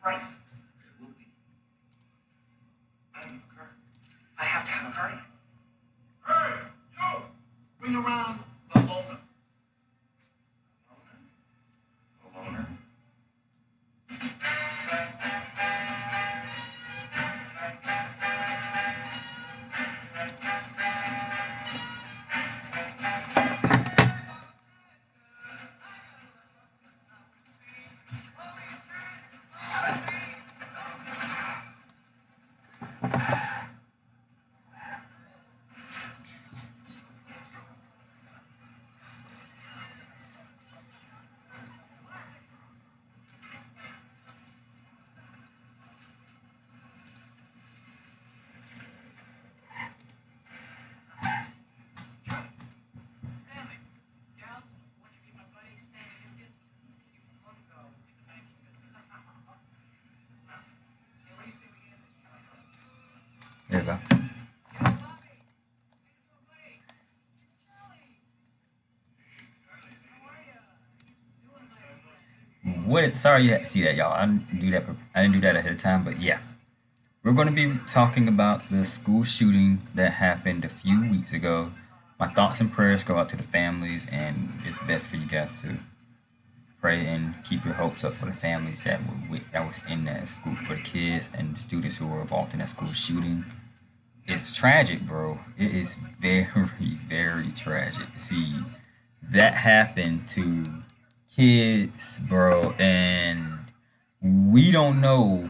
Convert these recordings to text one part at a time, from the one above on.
price. It will be. I need a car. I have to have a car. Hey, yo! Bring around the loaner. The loaner? There you go. What is, sorry you had to see that, y'all. I didn't do that ahead of time, but yeah. We're going to be talking about the school shooting that happened a few weeks ago. My thoughts and prayers go out to the families, and it's best for you guys to pray and keep your hopes up for the families that was in that school, for the kids and students who were involved in that school shooting. It's tragic, bro. It is very, very tragic. See, that happened to kids, bro, and we don't know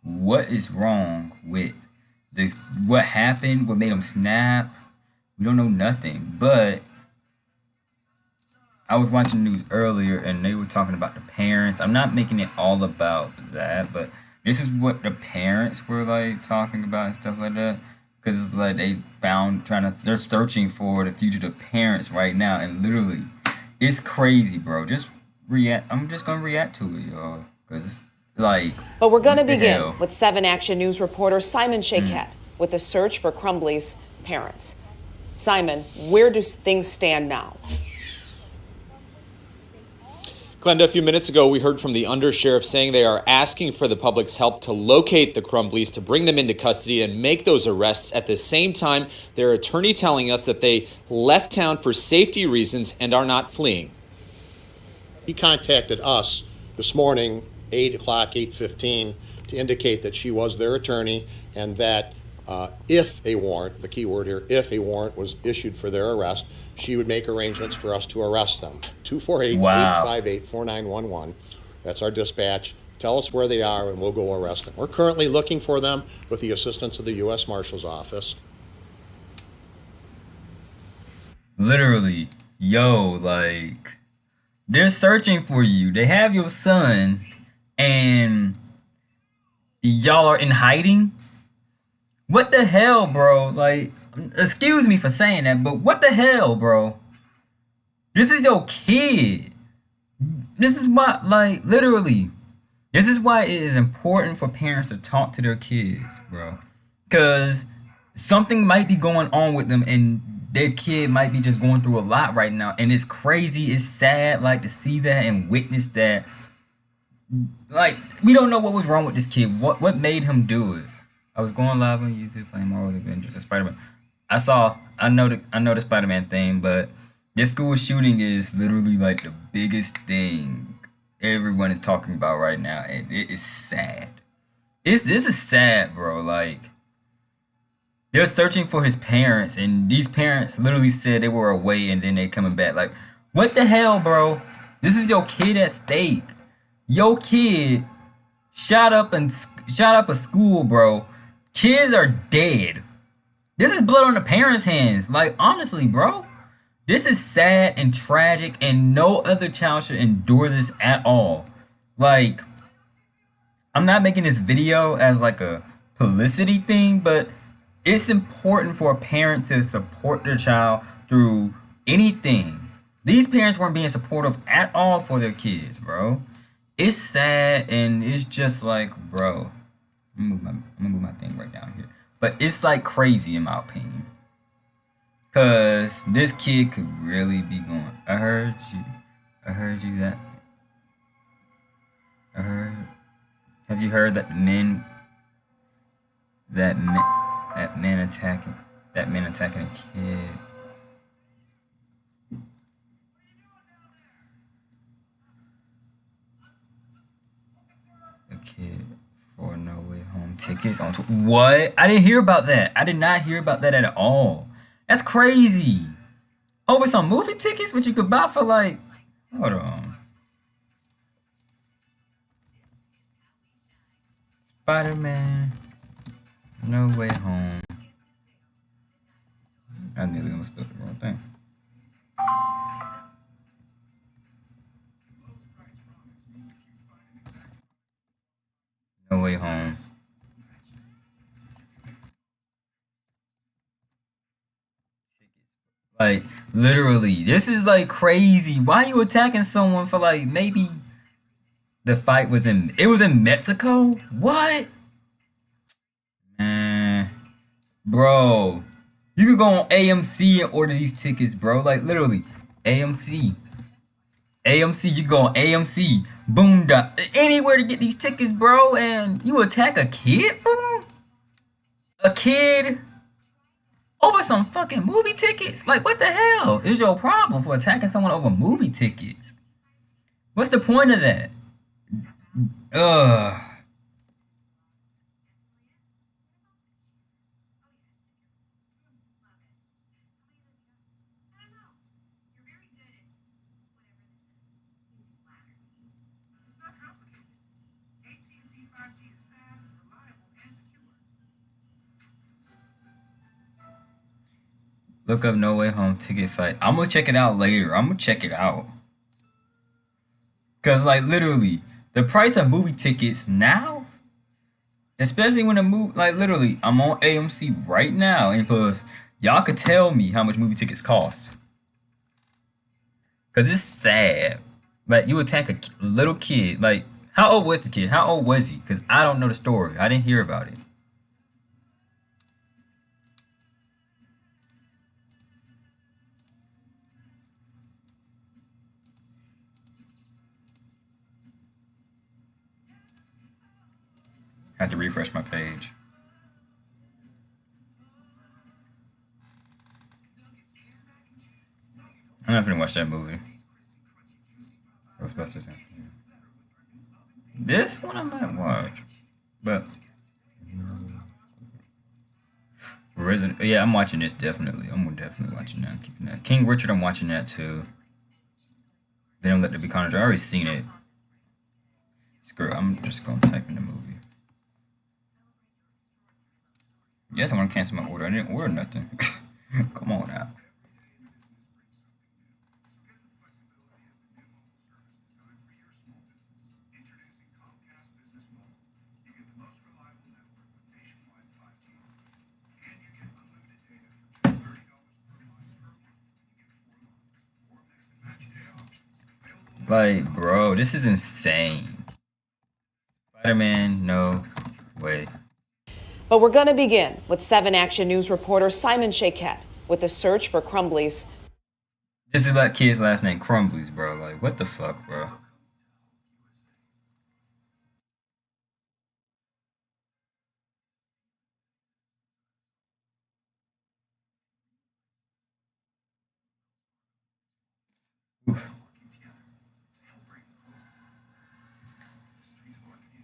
what is wrong with this, what happened, what made them snap. We don't know nothing, but I was watching the news earlier and they were talking about the parents. I'm not making it all about that, but this is what the parents were like talking about and stuff like that. Because it's like they they're searching for the fugitive parents right now, and literally, it's crazy, bro. I'm just gonna react to it, y'all, because it's like. But we're gonna begin with 7 Action News reporter Simon Shakat with the search for Crumbley's parents. Simon, where do things stand now? Glenda, a few minutes ago, we heard from the undersheriff saying they are asking for the public's help to locate the Crumbleys, to bring them into custody and make those arrests. At the same time, their attorney telling us that they left town for safety reasons and are not fleeing. He contacted us this morning, 8 o'clock, 8:15, to indicate that she was their attorney and that if a warrant, the key word here, if a warrant was issued for their arrest, she would make arrangements for us to arrest them. 248-858-4911. That's our dispatch. Tell us where they are and we'll go arrest them. We're currently looking for them with the assistance of the U.S. Marshal's Office. Literally, yo, like, they're searching for you. They have your son, and y'all are in hiding? What the hell, bro? Like, excuse me for saying that, but what the hell, bro? This is your kid. This is why, like, literally, this is why it is important for parents to talk to their kids, bro. Because something might be going on with them, and their kid might be just going through a lot right now. And it's crazy, it's sad, like, to see that and witness that. Like, we don't know what was wrong with this kid. What made him do it? I was going live on YouTube playing Marvel's Avengers and Spider-Man. I know the Spider-Man thing, but this school shooting is literally like the biggest thing everyone is talking about right now, and it is sad. This is sad, bro. Like, they're searching for his parents, and these parents literally said they were away and then they coming back. Like, what the hell, bro? This is your kid at stake. Your kid shot up a school, bro. Kids are dead. This is blood on the parents' hands. Like, honestly, bro. This is sad and tragic, and no other child should endure this at all. Like, I'm not making this video as like a publicity thing, but it's important for a parent to support their child through anything. These parents weren't being supportive at all for their kids, bro. It's sad, and it's just like, bro. I'm gonna move my thing right down here. But it's like crazy in my opinion. Cause this kid could really be going. I heard you that. Have you heard that men attacking a kid? A kid for No Way Home tickets on what? I didn't hear about that. I did not hear about that at all. That's crazy. Over some movie tickets, which you could buy for like, hold on. Spider-Man, No Way Home. I nearly almost spelled the wrong thing. No Way Home. Like, literally, this is like crazy. Why are you attacking someone for like maybe the fight was in Mexico? What? Man, bro, you could go on AMC and order these tickets, bro. Like literally, AMC. AMC, you go on AMC, boom, anywhere to get these tickets, bro, and you attack a kid for them? A kid over some fucking movie tickets? Like, what the hell is your problem for attacking someone over movie tickets? What's the point of that? Ugh. Look up No Way Home ticket fight. I'm gonna check it out later. I'm gonna check it out. Cause like literally, the price of movie tickets now, especially when the movie, like literally, I'm on AMC right now, and plus y'all could tell me how much movie tickets cost. Cause it's sad. Like you attack a little kid. Like how old was the kid? How old was he? Cause I don't know the story. I didn't hear about it. I have to refresh my page. I'm not gonna watch that movie. Ghostbusters. This one I might watch, but Resident. Yeah, I'm watching this definitely. I'm definitely watching that. Keeping that. King Richard, I'm watching that too. They don't let there be carnage. I already seen it. Screw it, I'm just gonna type in the movie. Yes, I want to cancel my order. I didn't order nothing. Come on now. Like, bro, this is insane. Spider-Man, no way. But we're going to begin with 7 Action News reporter Simon Shaykhet with the search for Crumblies. This is that kid's last name, Crumblies, bro. Like, what the fuck, bro? Oof.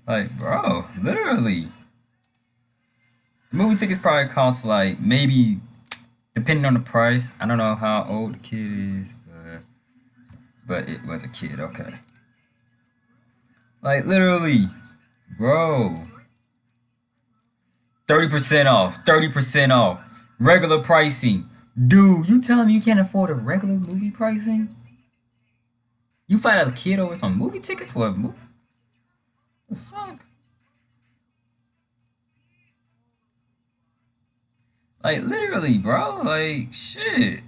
Like, bro, literally. Movie tickets probably cost like maybe, depending on the price. I don't know how old the kid is, but it was a kid. Okay. Like literally, bro. 30% off. 30% off. Regular pricing. Dude, you telling me you can't afford a regular movie pricing? You find a kid over some movie tickets for a movie? What the fuck? Like literally, bro. Like shit.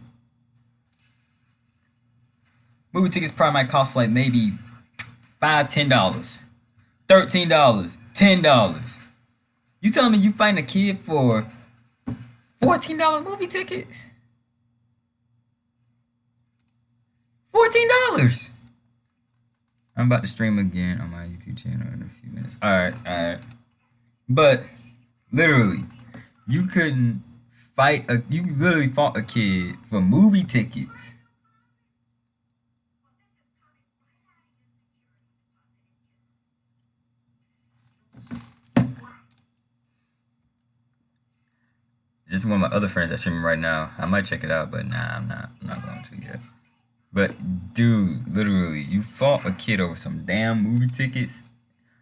Movie tickets probably might cost like maybe $5, $10, $13, $10. You telling me you find a kid for $14 movie tickets? $14. I'm about to stream again on my YouTube channel in a few minutes. Alright. But literally, you couldn't you literally fought a kid for movie tickets. This is one of my other friends that's streaming right now. I might check it out, but nah, I'm not going to yet. But dude, literally, you fought a kid over some damn movie tickets.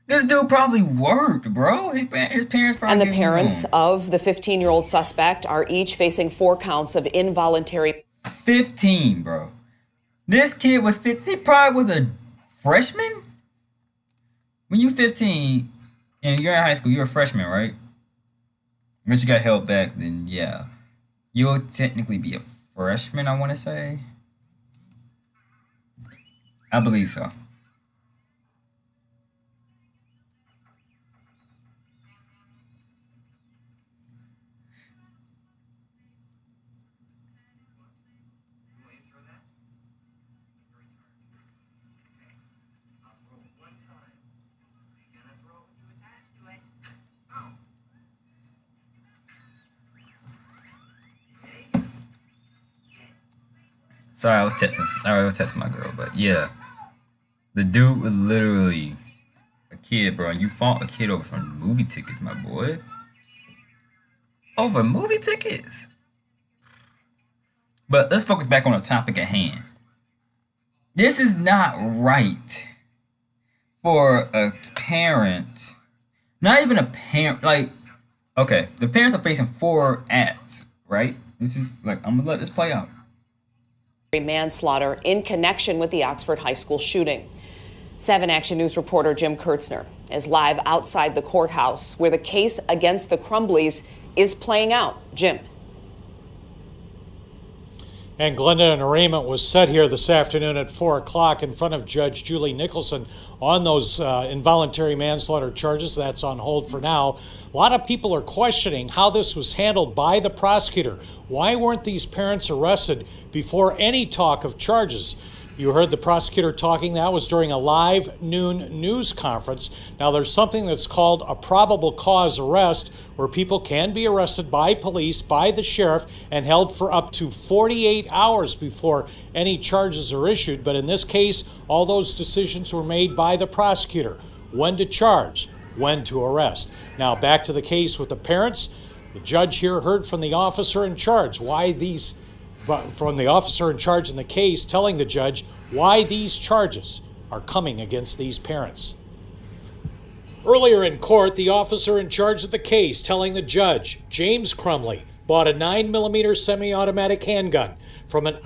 This dude probably worked, bro. His parents probably. And the gave him parents home. of the 15-year-old suspect are each facing 4 counts of involuntary 15, bro. This kid was 15. He probably was a freshman. When you 15 and you're in high school, you're a freshman, right? But you got held back, then yeah, you'll technically be a freshman. I want to say. I believe so. Sorry, I was texting my girl, but yeah. The dude was literally a kid, bro. You fought a kid over some movie tickets, my boy. Over movie tickets? But let's focus back on the topic at hand. This is not right for a parent. Not even a parent. Like, okay, the parents are facing 4 acts, right? This is like, I'm gonna let this play out. manslaughter in connection with the Oxford High School shooting. 7 Action News reporter Jim Kurtzner is live outside the courthouse where the case against the Crumbleys is playing out. Jim. And Glenda, an arraignment was set here this afternoon at 4 o'clock in front of Judge Julie Nicholson on those involuntary manslaughter charges. That's on hold for now. A lot of people are questioning how this was handled by the prosecutor. Why weren't these parents arrested before any talk of charges? You heard the prosecutor talking. That was during a live noon news conference. Now, there's something that's called a probable cause arrest, where people can be arrested by police, by the sheriff, and held for up to 48 hours before any charges are issued. But in this case, all those decisions were made by the prosecutor. When to charge, when to arrest. Now, back to the case with the parents. The judge here heard from the officer in charge from the officer in charge in the case, telling the judge why these charges are coming against these parents. Earlier in court, the officer in charge of the case telling the judge James Crumbley bought a 9mm semi-automatic handgun from an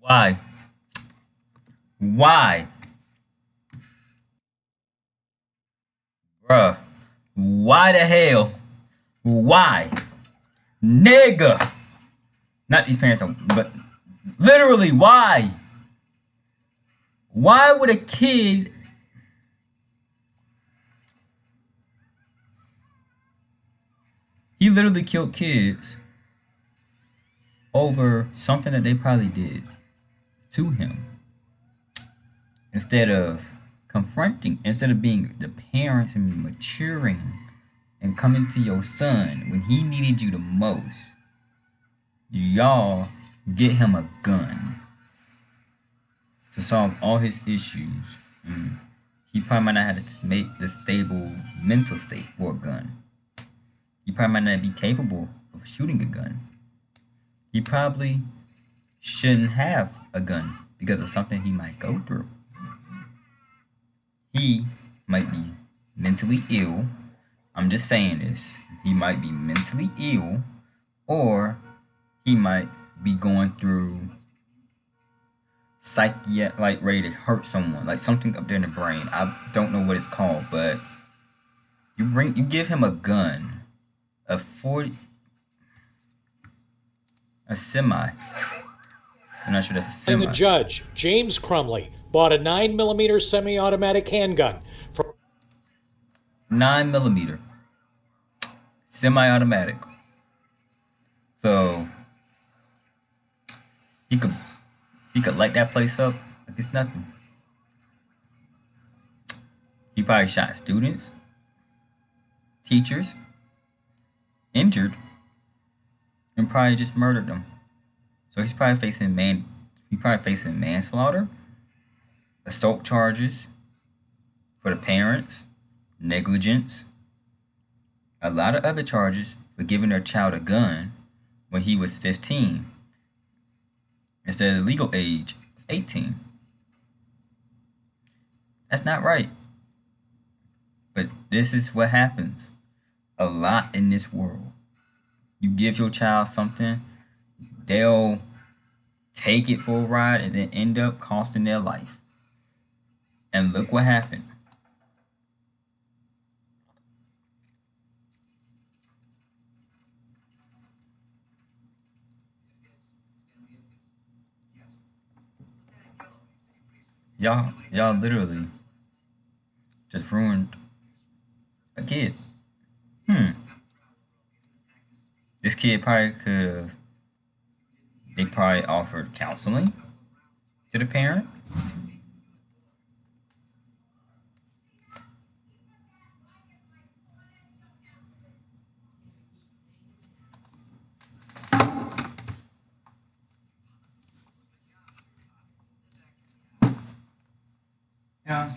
Why? Why? Bruh. Why the hell? Why? Nigga. Not these parents, but literally, why? Why would a kid... He literally killed kids over something that they probably did to him. Instead of being the parents and maturing and coming to your son when he needed you the most, y'all get him a gun to solve all his issues. He probably might not have to make the stable mental state for a gun. He probably might not be capable of shooting a gun. He probably shouldn't have a gun because of something he might go through. He might be mentally ill. I'm just saying this. He might be mentally ill, or he might be going through like ready to hurt someone, like something up there in the brain. I don't know what it's called, but you give him a gun, a semi, I'm not sure that's a And semi. the judge, James Crumbley, bought a 9mm semi-automatic handgun from 9mm semi-automatic. So he could light that place up like it's nothing. He probably shot students, teachers, injured, and probably just murdered them. So he's probably facing manslaughter, assault charges for the parents, negligence, a lot of other charges for giving their child a gun when he was 15 instead of the legal age of 18. That's not right. But this is what happens a lot in this world. You give your child something, they'll take it for a ride and then end up costing their life. And look what happened. Y'all literally just ruined a kid. This kid probably could have. They probably offered counseling to the parent. Yeah.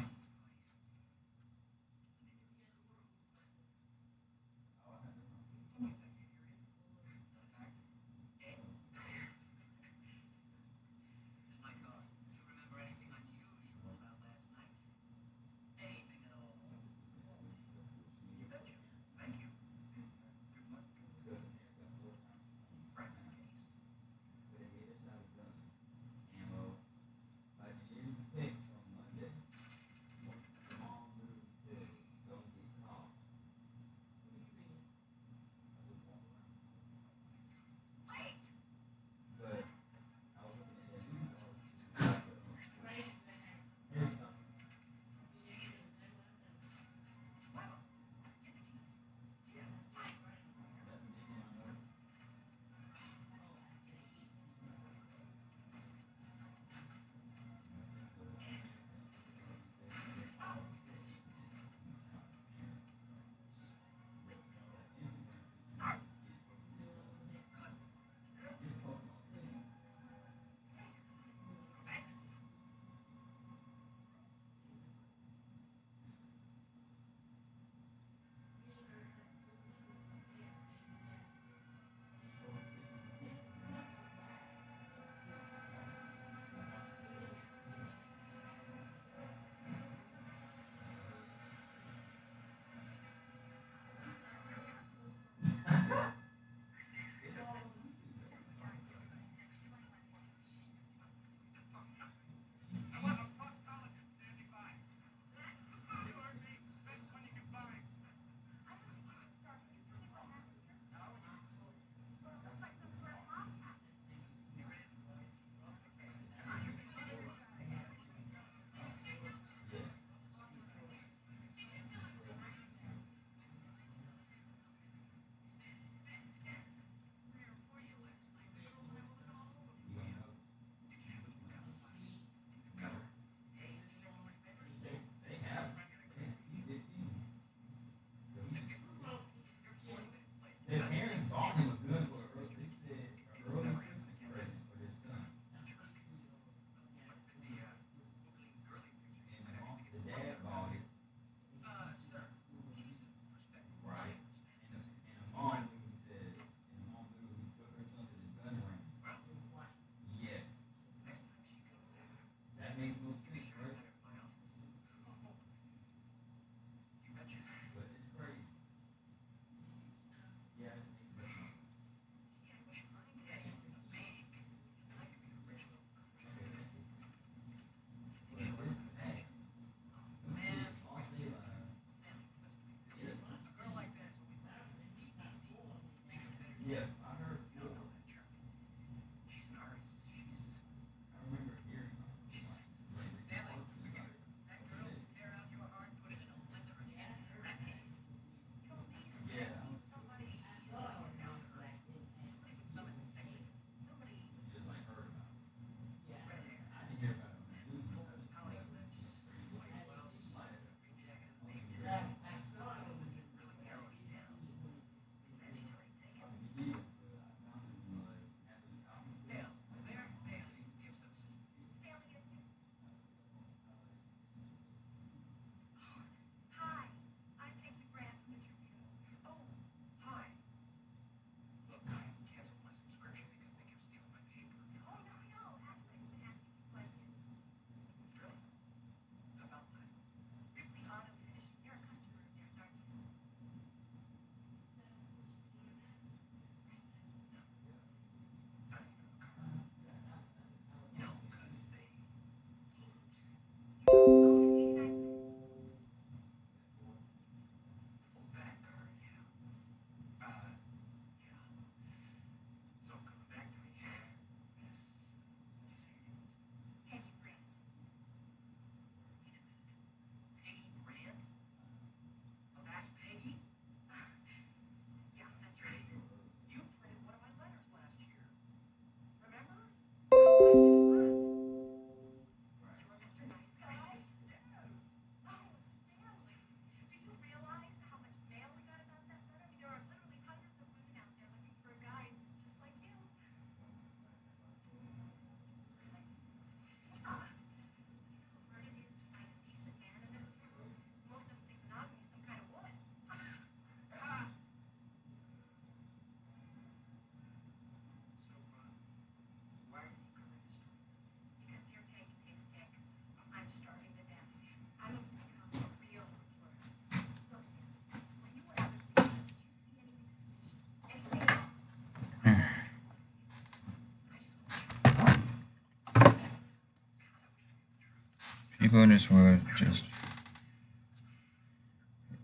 People in this world just.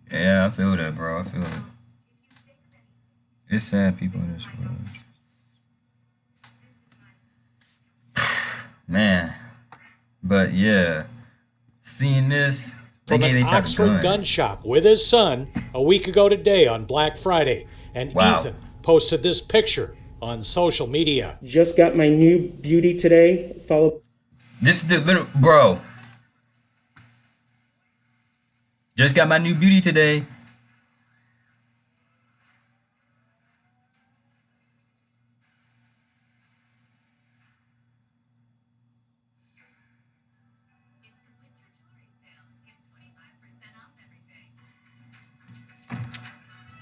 Yeah, I feel that, bro. I feel it. It's sad, people in this world. Man. But yeah. Seeing this, they From gave an they type of Oxford gun. gun shop with his son a week ago today on Black Friday. And Wow. Ethan posted this picture on social media. Just got my new beauty today, followed This is the little bro. Just got my new beauty today.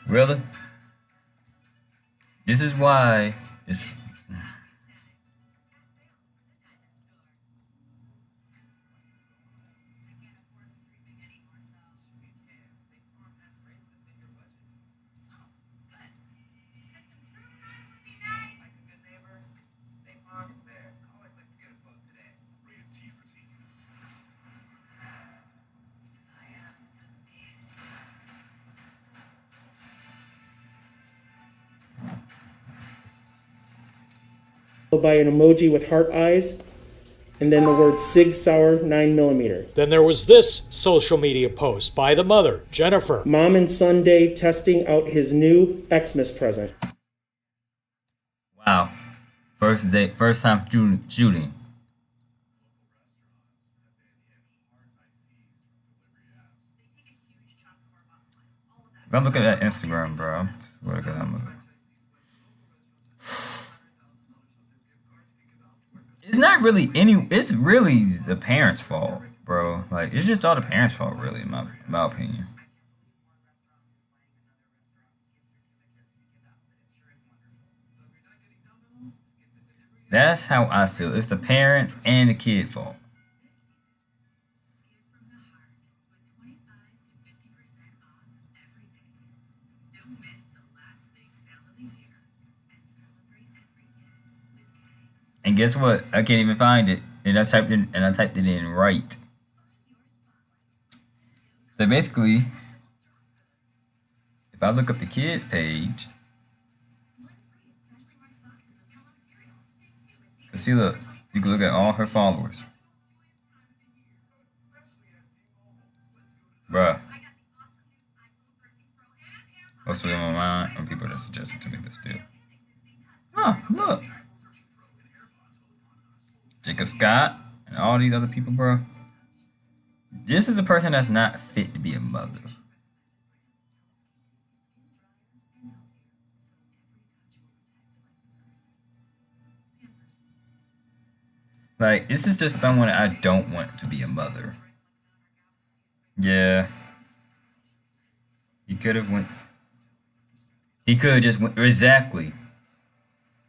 Really? This is why it's. by an emoji with heart eyes, and then the word Sig Sauer 9mm. Then there was this social media post by the mother, Jennifer. Mom and son day testing out his new Xmas present. Wow. First time shooting. If I'm looking at Instagram, bro, swear to God, it's not really it's really the parents' fault, bro. Like, it's just all the parents' fault, really, in my opinion. That's how I feel. It's the parents and the kid fault. And guess what? I can't even find it. And I typed it in right. So basically, if I look up the kids page, see, look, you can look at all her followers. Bruh. Most of them are mine and people that suggested to me, but still. Huh, look. Jacob Scott and all these other people, bro. This is a person that's not fit to be a mother. Like, this is just someone I don't want to be a mother. Yeah. He could have just went, exactly.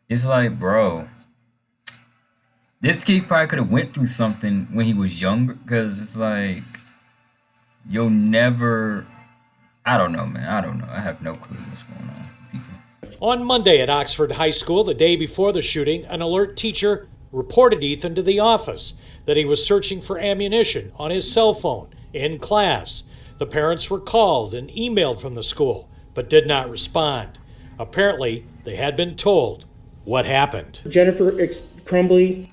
It's like, bro. This kid probably could have went through something when he was younger, because it's like, you'll never, I don't know, man. I don't know. I have no clue what's going on with people. On Monday at Oxford High School, the day before the shooting, an alert teacher reported Ethan to the office that he was searching for ammunition on his cell phone in class. The parents were called and emailed from the school, but did not respond. Apparently, they had been told what happened. Jennifer Crumbly.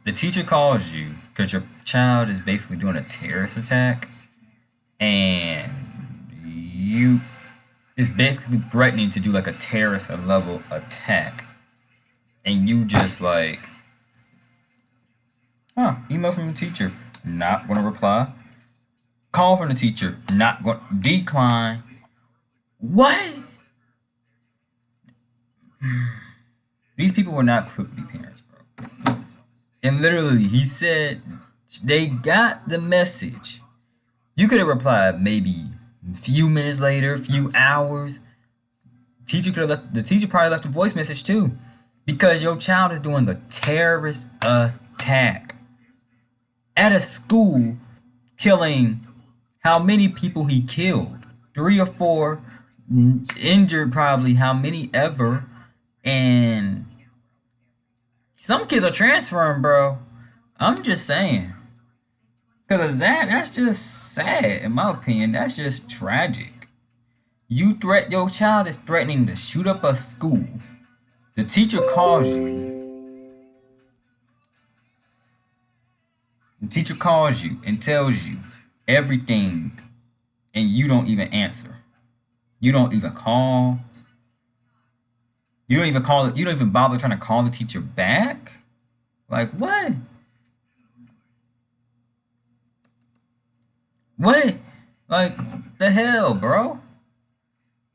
The teacher calls you because your child is basically doing a terrorist attack, and you is basically threatening to do like a terrorist level attack, and you just like, email from the teacher, not gonna reply. Call from the teacher, not going to decline. What? These people were not equipped to be parents, bro. And literally, he said they got the message. You could have replied maybe a few minutes later, a few hours. The teacher probably left a voice message too, because your child is doing the terrorist attack at a school, killing how many people he killed. 3 or 4, injured probably how many ever, and some kids are transferring, bro. I'm just saying. Because of that, that's just sad, in my opinion. That's just tragic. Your child is threatening to shoot up a school. The teacher calls you. The teacher calls you and tells you everything, and you don't even answer. You don't even call. You don't even bother trying to call the teacher back. Like, what? What? Like, the hell, bro?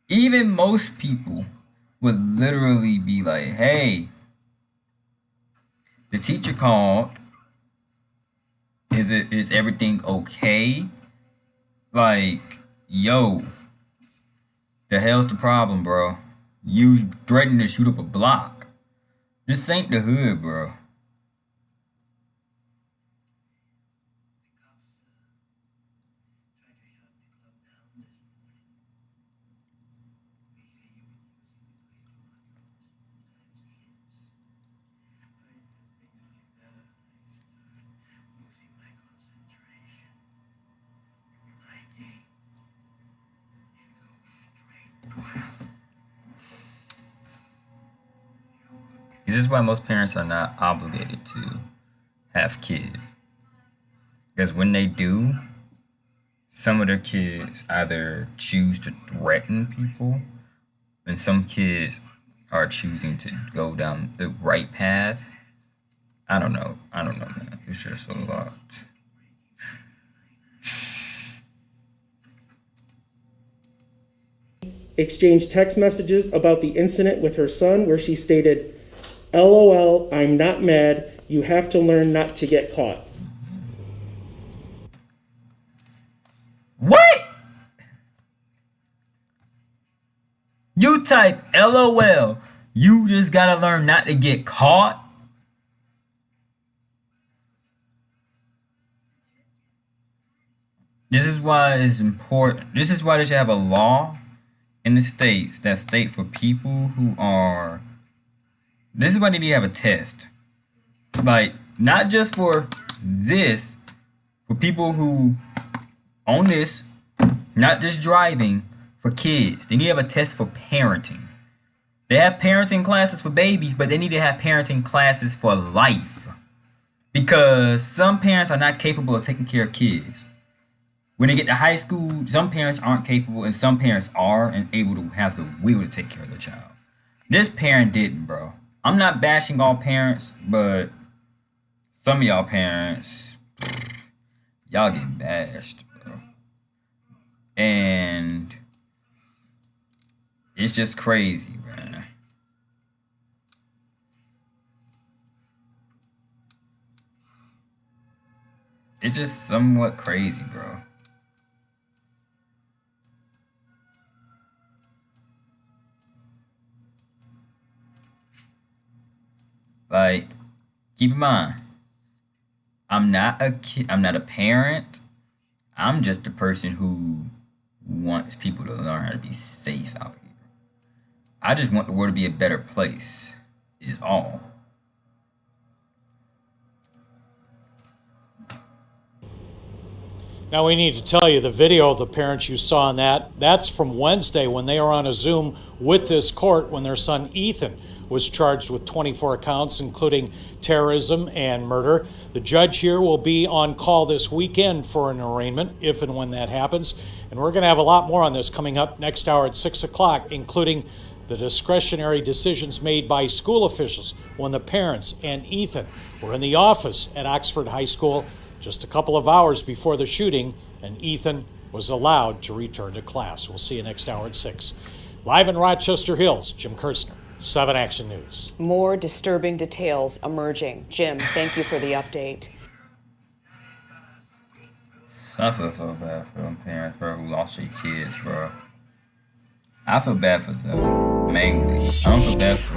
Even most people would literally be like, hey, the teacher called. Is everything okay? Like, yo, the hell's the problem, bro? You threatening to shoot up a block. This ain't the hood, bro. This is why most parents are not obligated to have kids. Because when they do, some of their kids either choose to threaten people, and some kids are choosing to go down the right path. I don't know, man. It's just a lot. Exchanged text messages about the incident with her son where she stated, LOL, I'm not mad. You have to learn not to get caught. What? You type LOL. You just gotta learn not to get caught. This is why it's important. This is why they should have a law in the states that state for people who are. This is why they need to have a test. Like, not just for this, for people who own this, not just driving, for kids. They need to have a test for parenting. They have parenting classes for babies, but they need to have parenting classes for life. Because some parents are not capable of taking care of kids. When they get to high school, some parents aren't capable, and some parents are and able to have the will to take care of the child. This parent didn't, bro. I'm not bashing all parents, but some of y'all parents, y'all get bashed, bro. And it's just crazy, man. It's just somewhat crazy, bro. Like, keep in mind, I'm not a kid, I'm not a parent. I'm just a person who wants people to learn how to be safe out here. I just want the world to be a better place, is all. Now we need to tell you the video of the parents you saw on that's from Wednesday when they were on a Zoom with this court when their son Ethan was charged with 24 counts, including terrorism and murder. The judge here will be on call this weekend for an arraignment, if and when that happens. And we're going to have a lot more on this coming up next hour at 6 o'clock, including the discretionary decisions made by school officials when the parents and Ethan were in the office at Oxford High School just a couple of hours before the shooting, and Ethan was allowed to return to class. We'll see you next hour at 6. Live in Rochester Hills, Jim Kurtzner, 7 Action News. More disturbing details emerging. Jim, thank you for the update. I feel so bad for them parents, bro, who lost their kids, bro. I feel bad for them, mainly. I don't feel bad for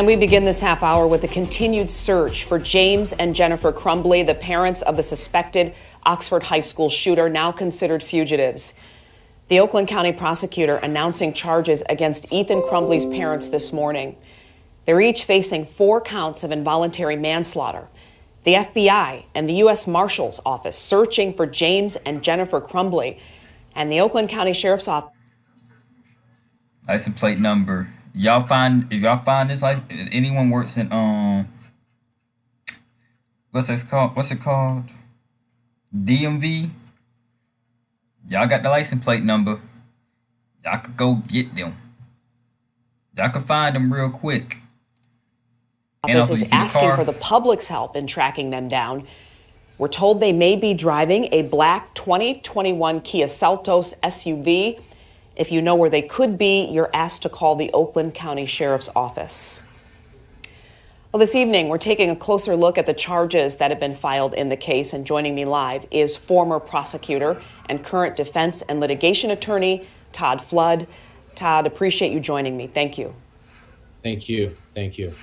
And we begin this half hour with a continued search for James and Jennifer Crumbley, the parents of the suspected Oxford High School shooter, now considered fugitives. The Oakland County prosecutor announcing charges against Ethan Crumbley's parents this morning. They're each facing 4 counts of involuntary manslaughter. The FBI and the U.S. Marshal's Office searching for James and Jennifer Crumbley, and the Oakland County Sheriff's Office. License plate number. If y'all find this license, anyone works in what's it called? DMV. Y'all got the license plate number. Y'all could go get them. Y'all could find them real quick. Office is asking for the public's help in tracking them down. We're told they may be driving a black 2021 Kia Seltos SUV. If you know where they could be, you're asked to call the Oakland County Sheriff's Office. Well, this evening, we're taking a closer look at the charges that have been filed in the case, and joining me live is former prosecutor and current defense and litigation attorney, Todd Flood. Todd, appreciate you joining me. Thank you. Thank you. Thank you.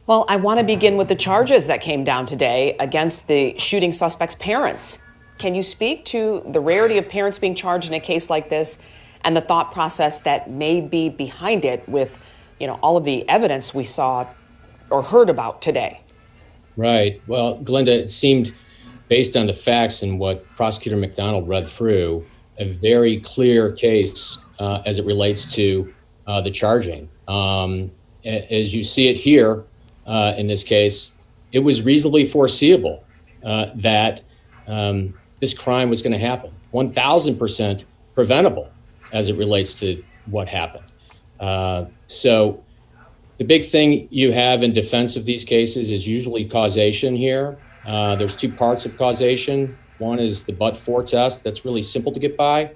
Well, I want to begin with the charges that came down today against the shooting suspect's parents. Can you speak to the rarity of parents being charged in a case like this and the thought process that may be behind it with, all of the evidence we saw or heard about today? Right. Well, Glenda, it seemed, based on the facts and what Prosecutor McDonald read through, a very clear case as it relates to the charging. As you see it here in this case, it was reasonably foreseeable that this crime was going to happen. 1,000% preventable as it relates to what happened. So the big thing you have in defense of these cases is usually causation here. There's 2 parts of causation. One is the but-for test. That's really simple to get by.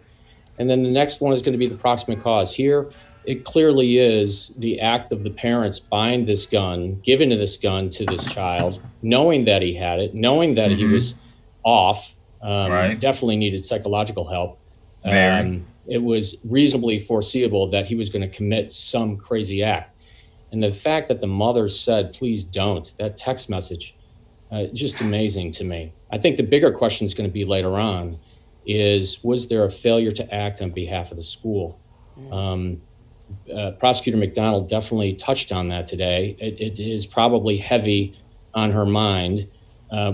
And then the next one is going to be the proximate cause. Here, it clearly is the act of the parents buying this gun, giving this gun to this child, knowing that he had it, knowing that he was off, Right. Definitely needed psychological help. Very. It was reasonably foreseeable that he was going to commit some crazy act. And the fact that the mother said, please don't, that text message, just amazing to me. I think the bigger question is going to be later on is, was there a failure to act on behalf of the school? Prosecutor McDonald definitely touched on that today. It is probably heavy on her mind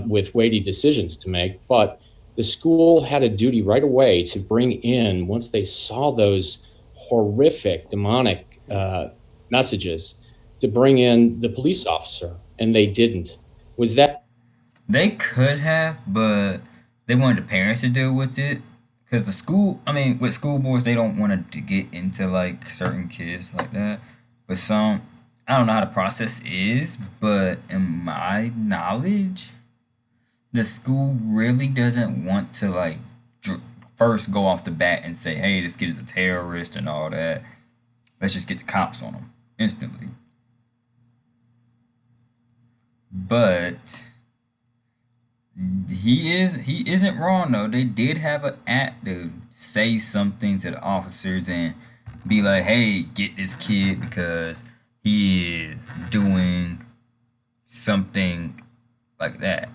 with weighty decisions to make, but the school had a duty right away to bring in, once they saw those horrific, demonic messages, to bring in the police officer, and they didn't. Was that? They could have, but they wanted the parents to deal with it. Because the school, with school boards, they don't want to get into like certain kids like that. But some, I don't know how the process is, but in my knowledge, the school really doesn't want to like first go off the bat and say, hey, this kid is a terrorist and all that. Let's just get the cops on him instantly. But he isn't wrong though. They did have an act to say something to the officers and be like, hey, get this kid because he is doing something like that.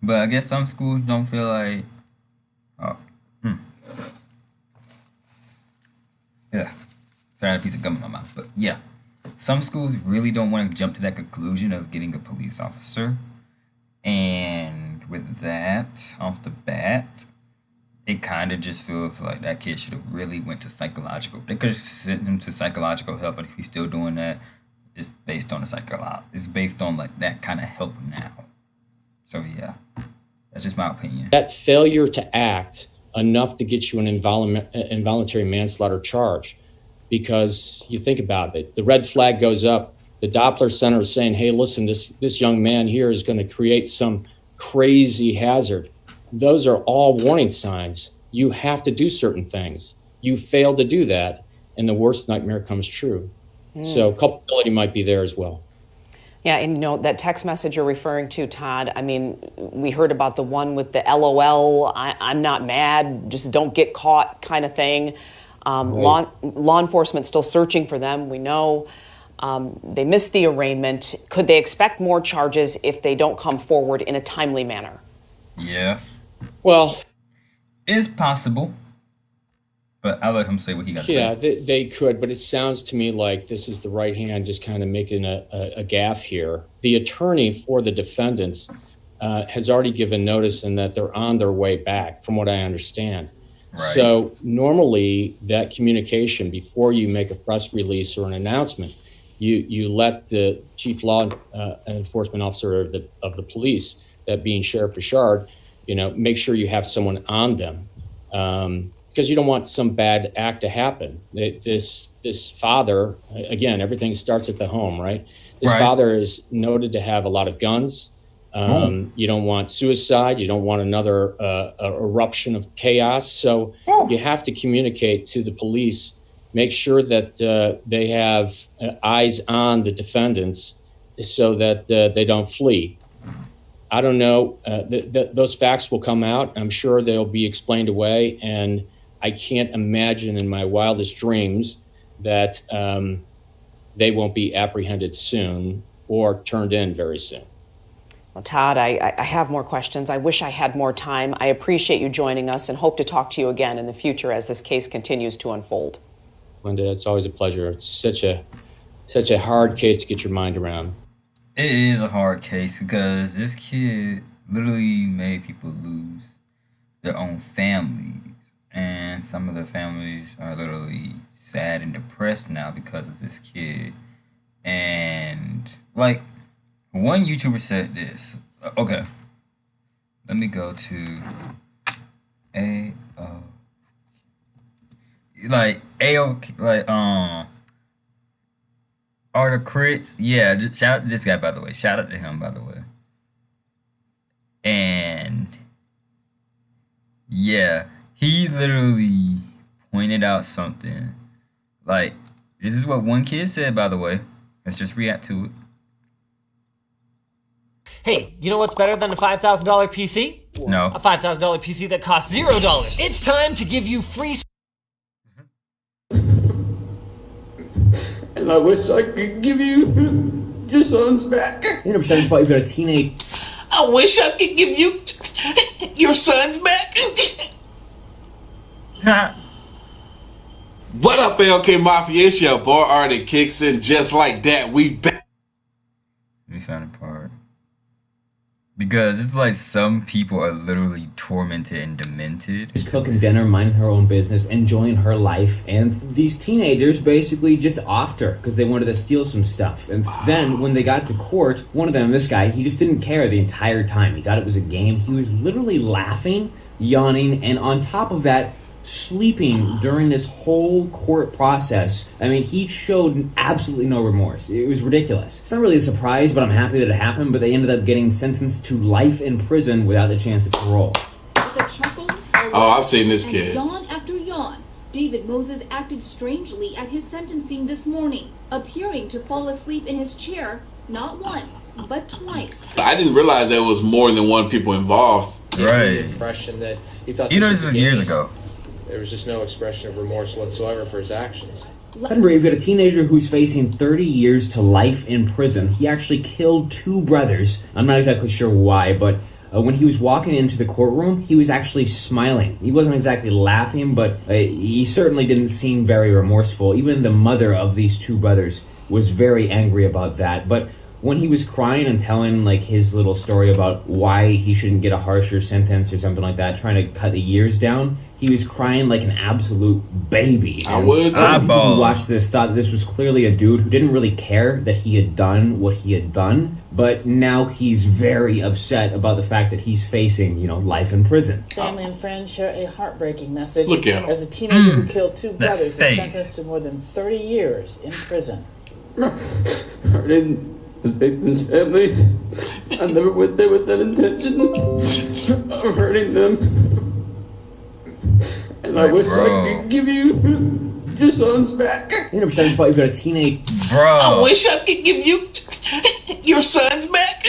But I guess some schools don't feel like, yeah, sorry, I had a piece of gum in my mouth. But yeah, some schools really don't want to jump to that conclusion of getting a police officer. And with that, off the bat, it kind of just feels like that kid should have really went to psychological. They could have sent him to psychological help, but if he's still doing that, it's based on it's based on like that kind of help now. So yeah, that's just my opinion. That failure to act enough to get you an involuntary manslaughter charge, because you think about it, the red flag goes up. The Doppler Center is saying, hey, listen, this young man here is going to create some crazy hazard. Those are all warning signs you have to do certain things. You fail to do that, and the worst nightmare comes true. So culpability might be there as well. Yeah, and that text message you're referring to, Todd, I mean, we heard about the one with the LOL, I'm not mad, just don't get caught kind of thing. Law enforcement still searching for them, we know. They missed the arraignment. Could they expect more charges if they don't come forward in a timely manner? Yeah. Well, it's possible. But I'll let him say what he got to say. Yeah, they could, but it sounds to me like this is the right hand just kind of making a gaffe here. The attorney for the defendants has already given notice and that they're on their way back, from what I understand. Right. So normally that communication before you make a press release or an announcement, you let the chief law enforcement officer of the police, that being Sheriff Richard, make sure you have someone on them. Because you don't want some bad act to happen. This father, again, everything starts at the home, right? This father is noted to have a lot of guns. You don't want suicide. You don't want another eruption of chaos. So you have to communicate to the police, make sure that they have eyes on the defendants so that they don't flee. I don't know. Those facts will come out. I'm sure they'll be explained away, and I can't imagine in my wildest dreams that they won't be apprehended soon or turned in very soon. Well, Todd, I have more questions. I wish I had more time. I appreciate you joining us and hope to talk to you again in the future as this case continues to unfold. Linda, it's always a pleasure. It's such a hard case to get your mind around. It is a hard case because this kid literally made people lose their own families. And some of their families are literally sad and depressed now because of this kid. And, one YouTuber said this. Okay. Let me go to Art of Crits. Yeah, shout out to this guy, by the way. Shout out to him, by the way. And, yeah. He literally pointed out something. This is what one kid said, by the way. Let's just react to it. Hey, you know what's better than a $5,000 PC? No. A $5,000 PC that costs $0. It's time to give you free... And I wish I could give you your sons back. 100% spot, you've got a teenage... I wish I could give you your sons back. What up, LK Mafia? It's your boy Artie Kicks in. Just like that, we back. Let me find a part. Because it's like some people are literally tormented and demented. Just cooking dinner, minding her own business, enjoying her life, and these teenagers basically just offed her because they wanted to steal some stuff. And then when they got to court, one of them, this guy, he just didn't care the entire time. He thought it was a game. He was literally laughing, yawning, and on top of that, sleeping during this whole court process. I mean, he showed absolutely no remorse. It was ridiculous. It's not really a surprise, but I'm happy that it happened, but they ended up getting sentenced to life in prison without the chance of parole. Oh, I've seen this kid. Yawn after yawn, David Moses acted strangely at his sentencing this morning, appearing to fall asleep in his chair not once, but twice. I didn't realize there was more than one people involved. Right. The impression that he thought this was years ago. There was just no expression of remorse whatsoever for his actions. Remember, you've got a teenager who's facing 30 years to life in prison. He actually killed two brothers. I'm not exactly sure why, but when he was walking into the courtroom, he was actually smiling. He wasn't exactly laughing, but he certainly didn't seem very remorseful. Even the mother of these two brothers was very angry about that. But when he was crying and telling his little story about why he shouldn't get a harsher sentence or something like that, trying to cut the years down, he was crying like an absolute baby. I would. Some people who watched this thought this was clearly a dude who didn't really care that he had done what he had done, but now he's very upset about the fact that he's facing, life in prison. Family and friends share a heartbreking message. Look at him. As a teenager who killed two brothers is sentenced to more than 30 years in prison. Hurting the victim's family. I never went there with that intention of hurting them. I wish I bro. could give you your son's back. You know, besides, you've got a teenage. Bro. I wish I could give you your son's back.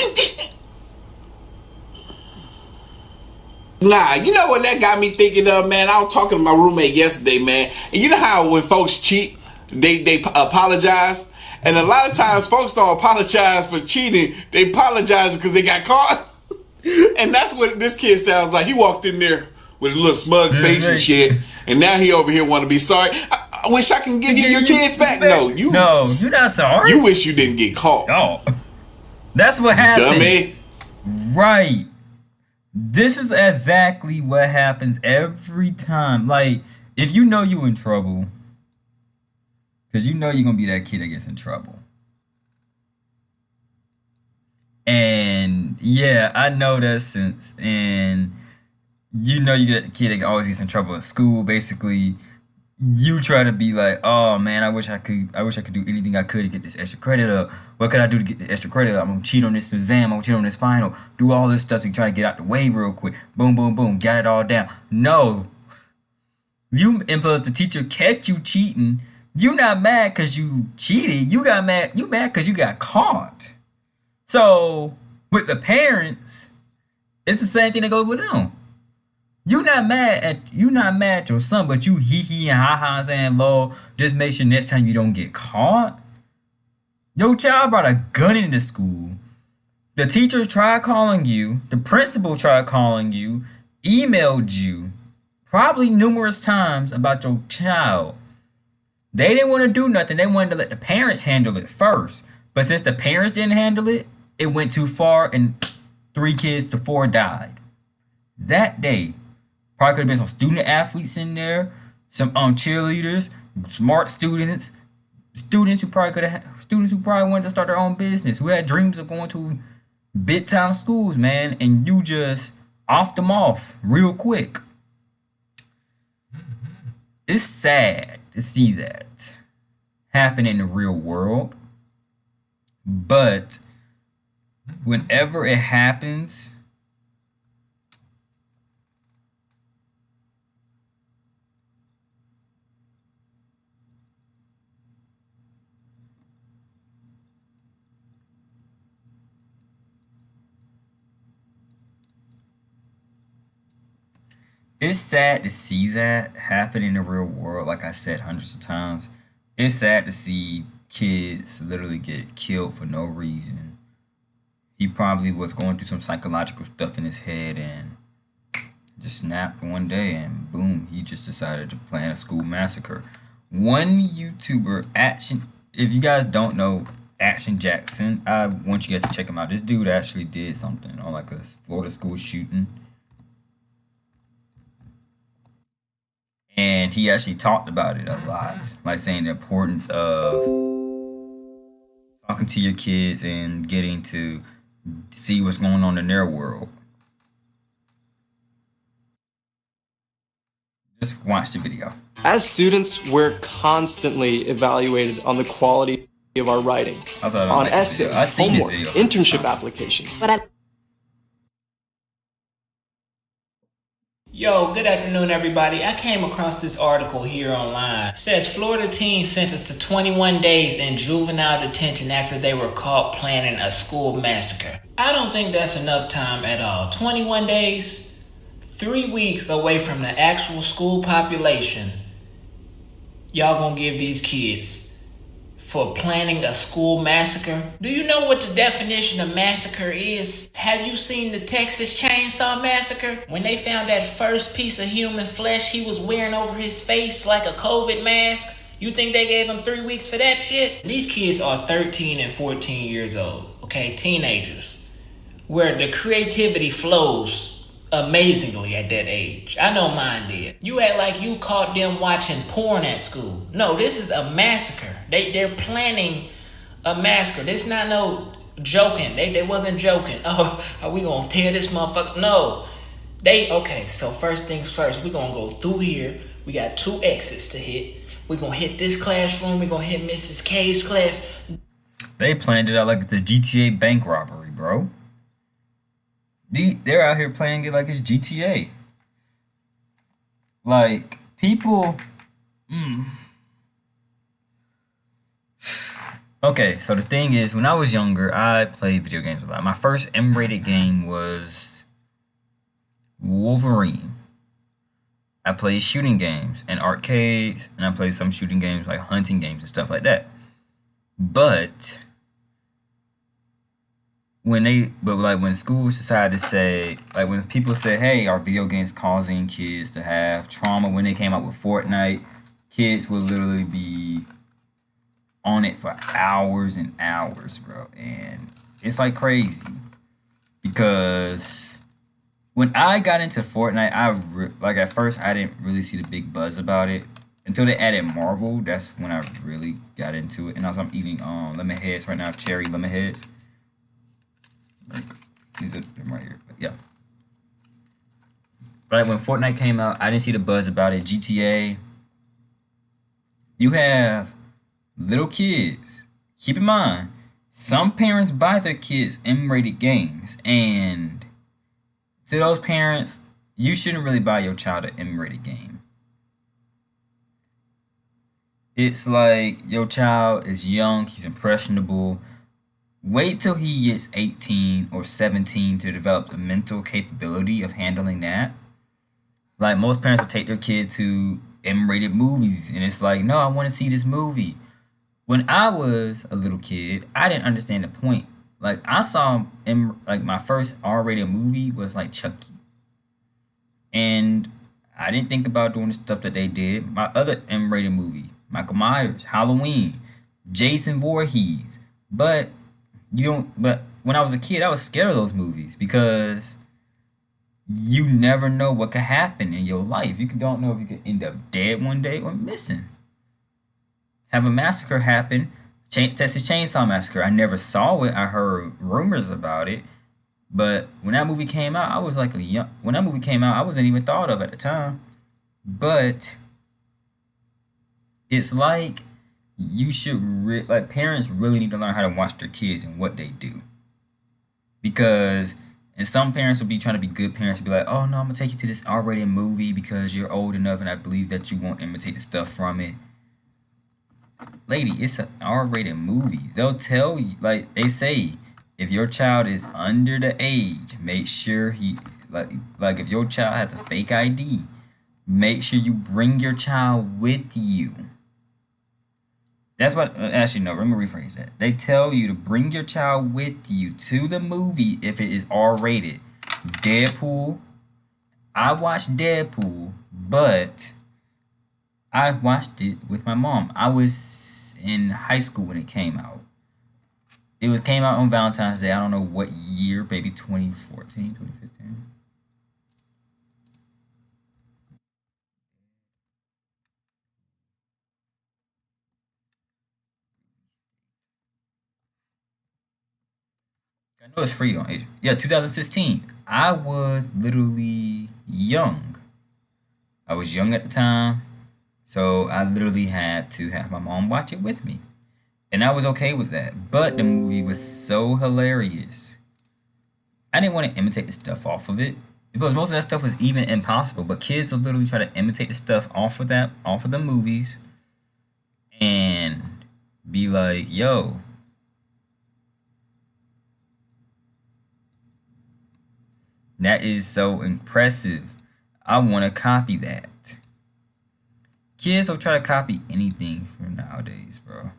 Nah, you know what that got me thinking of, man? I was talking to my roommate yesterday, man. And you know how when folks cheat, they apologize? And a lot of times folks don't apologize for cheating. They apologize because they got caught. And that's what this kid sounds like. He walked in there with a little smug face and shit. And now he over here want to be sorry. I wish I can give you your kids back. No, you're not sorry. You wish you didn't get caught. No. That's what happened. Dummy. Right. This is exactly what happens every time. Like, if you know you in trouble, because you know you're going to be that kid that gets in trouble. And, yeah, I know that sense. And you know you get the kid that always gets in trouble in school. Basically, you try to be like, oh, man, I wish I could do anything I could to get this extra credit up. What could I do to get the extra credit up? I'm going to cheat on this exam. I'm going to cheat on this final. Do all this stuff to try to get out the way real quick. Boom, boom, boom. Got it all down. No. You, and plus the teacher catch you cheating. You're not mad because you cheated. You mad because you got caught. So, with the parents, it's the same thing that goes with them. You're not mad at your son, but you hee and ha saying, Lord, just make sure next time you don't get caught. Your child brought a gun into school. The teachers tried calling you. The principal tried calling you. Emailed you. Probably numerous times about your child. They didn't want to do nothing. They wanted to let the parents handle it first. But since the parents didn't handle it, it went too far and 3 kids to 4 died. That day, probably could have been some student athletes in there, some cheerleaders, smart students who probably wanted to start their own business, who had dreams of going to big time schools, man, and you just offed them off real quick. It's sad to see that happen in the real world, but whenever it happens, it's sad to see that happen in the real world. Like I said hundreds of times, it's sad to see kids literally get killed for no reason. He probably was going through some psychological stuff in his head and just snapped one day and boom, he just decided to plan a school massacre. One YouTuber, if you guys don't know Action Jackson, I want you guys to check him out. This dude actually did something on like a Florida school shooting. And he actually talked about it a lot, like saying the importance of talking to your kids and getting to see what's going on in their world. Just watch the video. As students, we're constantly evaluated on the quality of our writing, on essays, homework, internship applications. Yo, good afternoon, everybody. I came across this article here online. It says Florida teen sentenced to 21 days in juvenile detention after they were caught planning a school massacre. I don't think that's enough time at all. 21 days, 3 weeks away from the actual school population. Y'all gonna give these kids for planning a school massacre? Do you know what the definition of massacre is? Have you seen the Texas Chainsaw Massacre? When they found that first piece of human flesh he was wearing over his face like a COVID mask, you think they gave him 3 weeks for that shit? These kids are 13 and 14 years old, okay? Teenagers, where the creativity flows amazingly at that age. I know mine did. You act like you caught them watching porn at school. No, this is a massacre. They're planning a massacre. This is not no joking. They wasn't joking. Oh, are we gonna tear this motherfucker? No. Okay, so first things first, we're gonna go through here. We got 2 exits to hit. We're gonna hit this classroom. We're gonna hit Mrs. K's class. They planned it out like the GTA bank robbery, bro. They're out here playing it like it's GTA. Like, people. Okay, so the thing is, when I was younger, I played video games a lot. My first M-rated game was Wolverine. I played shooting games in arcades, and I played some shooting games like hunting games and stuff like that. But when schools decided to say, like when people say, hey, are video games causing kids to have trauma? When they came out with Fortnite, kids would literally be on it for hours and hours, bro. And it's like crazy. Because when I got into Fortnite, like at first I didn't really see the big buzz about it. Until they added Marvel, that's when I really got into it. And also I'm eating lemon heads right now, cherry lemon heads. These are them right here, but yeah. But when Fortnite came out, I didn't see the buzz about it. GTA. You have little kids. Keep in mind, some parents buy their kids M-rated games, and to those parents, you shouldn't really buy your child an M-rated game. It's like your child is young, he's impressionable. Wait till he gets 18 or 17 to develop the mental capability of handling that. Like most parents will take their kid to M-rated movies, and it's like, no, I want to see this movie. When I was a little kid, I didn't understand the point. Like I saw my first R-rated movie was like Chucky, and I didn't think about doing the stuff that they did. My other M-rated movie, Michael Myers, Halloween, Jason Voorhees. But when I was a kid, I was scared of those movies because you never know what could happen in your life. You don't know if you could end up dead one day or missing. Have a massacre happen, Texas Chainsaw Massacre. I never saw it. I heard rumors about it. But when that movie came out, I was like when that movie came out, I wasn't even thought of at the time. But it's like you should parents really need to learn how to watch their kids and what they do. And some parents will be trying to be good parents and be like, oh no, I'm gonna take you to this R-rated movie because you're old enough and I believe that you won't imitate the stuff from it. Lady, it's an R-rated movie. They'll tell you, like they say, if your child is under the age, make sure like if your child has a fake ID, make sure you bring your child with you. That's what, actually, no, let me rephrase that. They tell you to bring your child with you to the movie if it is R-rated. Deadpool. I watched Deadpool, but I watched it with my mom. I was in high school when it came out. It came out on Valentine's Day. I don't know what year, maybe 2014, 2015. I know it's free on Asia. Yeah, 2016. I was literally young. I was young at the time, so I literally had to have my mom watch it with me. And I was okay with that. But the movie was so hilarious. I didn't want to imitate the stuff off of it, because most of that stuff was even impossible. But kids will literally try to imitate the stuff off of the movies, and be like, yo, that is so impressive. I want to copy that. Kids will try to copy anything from nowadays, bro.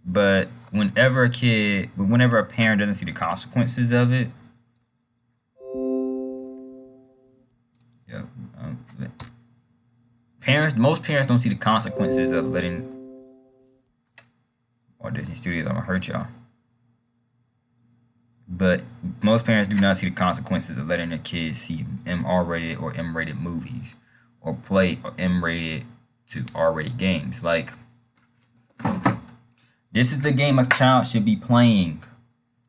But whenever a parent doesn't see the consequences of it, most parents don't see the consequences of letting Walt Disney Studios. I'm gonna hurt y'all. But most parents do not see the consequences of letting their kids see R-rated or M-rated movies, or play M-rated to R-rated games. Like, this is the game a child should be playing.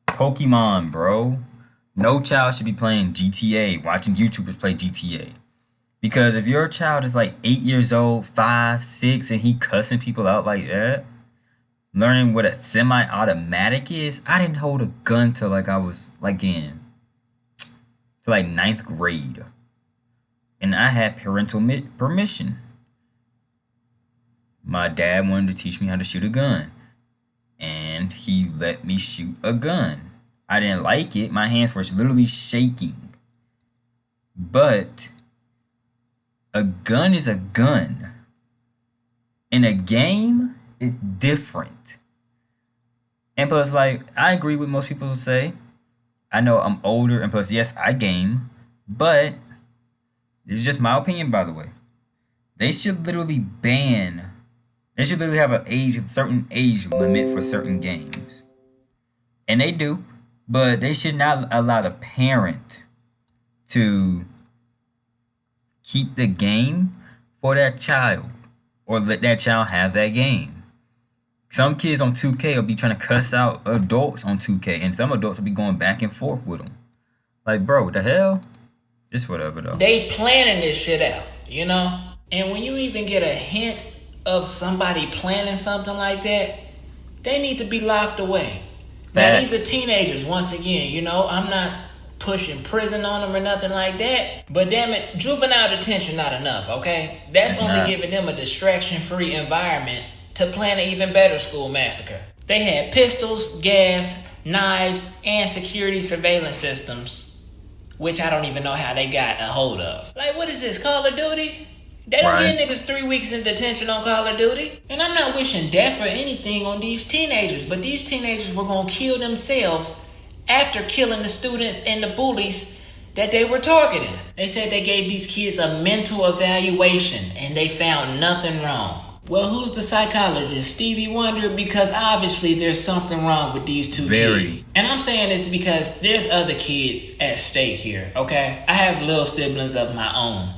Pokemon, bro. No child should be playing GTA, watching YouTubers play GTA. Because if your child is like 8 years old, 5, 6, and he cussing people out like that, learning what a semi-automatic is. I didn't hold a gun till like I was like in to like 9th grade. And I had parental permission. My dad wanted to teach me how to shoot a gun. And he let me shoot a gun. I didn't like it. My hands were literally shaking. But a gun is a gun. In a game, it's different. And plus, like, I agree with most people who say, I know I'm older, and plus, yes, I game. But this is just my opinion, by the way. They should literally ban. They should literally have a certain age limit for certain games. And they do. But they should not allow the parent to keep the game for that child. Or let that child have that game. Some kids on 2K will be trying to cuss out adults on 2K. And some adults will be going back and forth with them. Like, bro, what the hell? Just whatever, though. They planning this shit out, you know? And when you even get a hint of somebody planning something like that, they need to be locked away. Now, these are teenagers, once again, you know? I'm not pushing prison on them or nothing like that. But damn it, juvenile detention not enough, okay? That's only giving them a distraction-free environment to plan an even better school massacre. They had pistols, gas, knives, and security surveillance systems, which I don't even know how they got a hold of. Like, what is this, Call of Duty? They don't get niggas 3 weeks in detention on Call of Duty. And I'm not wishing death or anything on these teenagers, but these teenagers were gonna kill themselves after killing the students and the bullies that they were targeting. They said they gave these kids a mental evaluation and they found nothing wrong. Well, who's the psychologist? Stevie Wonder? Because obviously there's something wrong with these two kids. And I'm saying this because there's other kids at stake here, okay? I have little siblings of my own.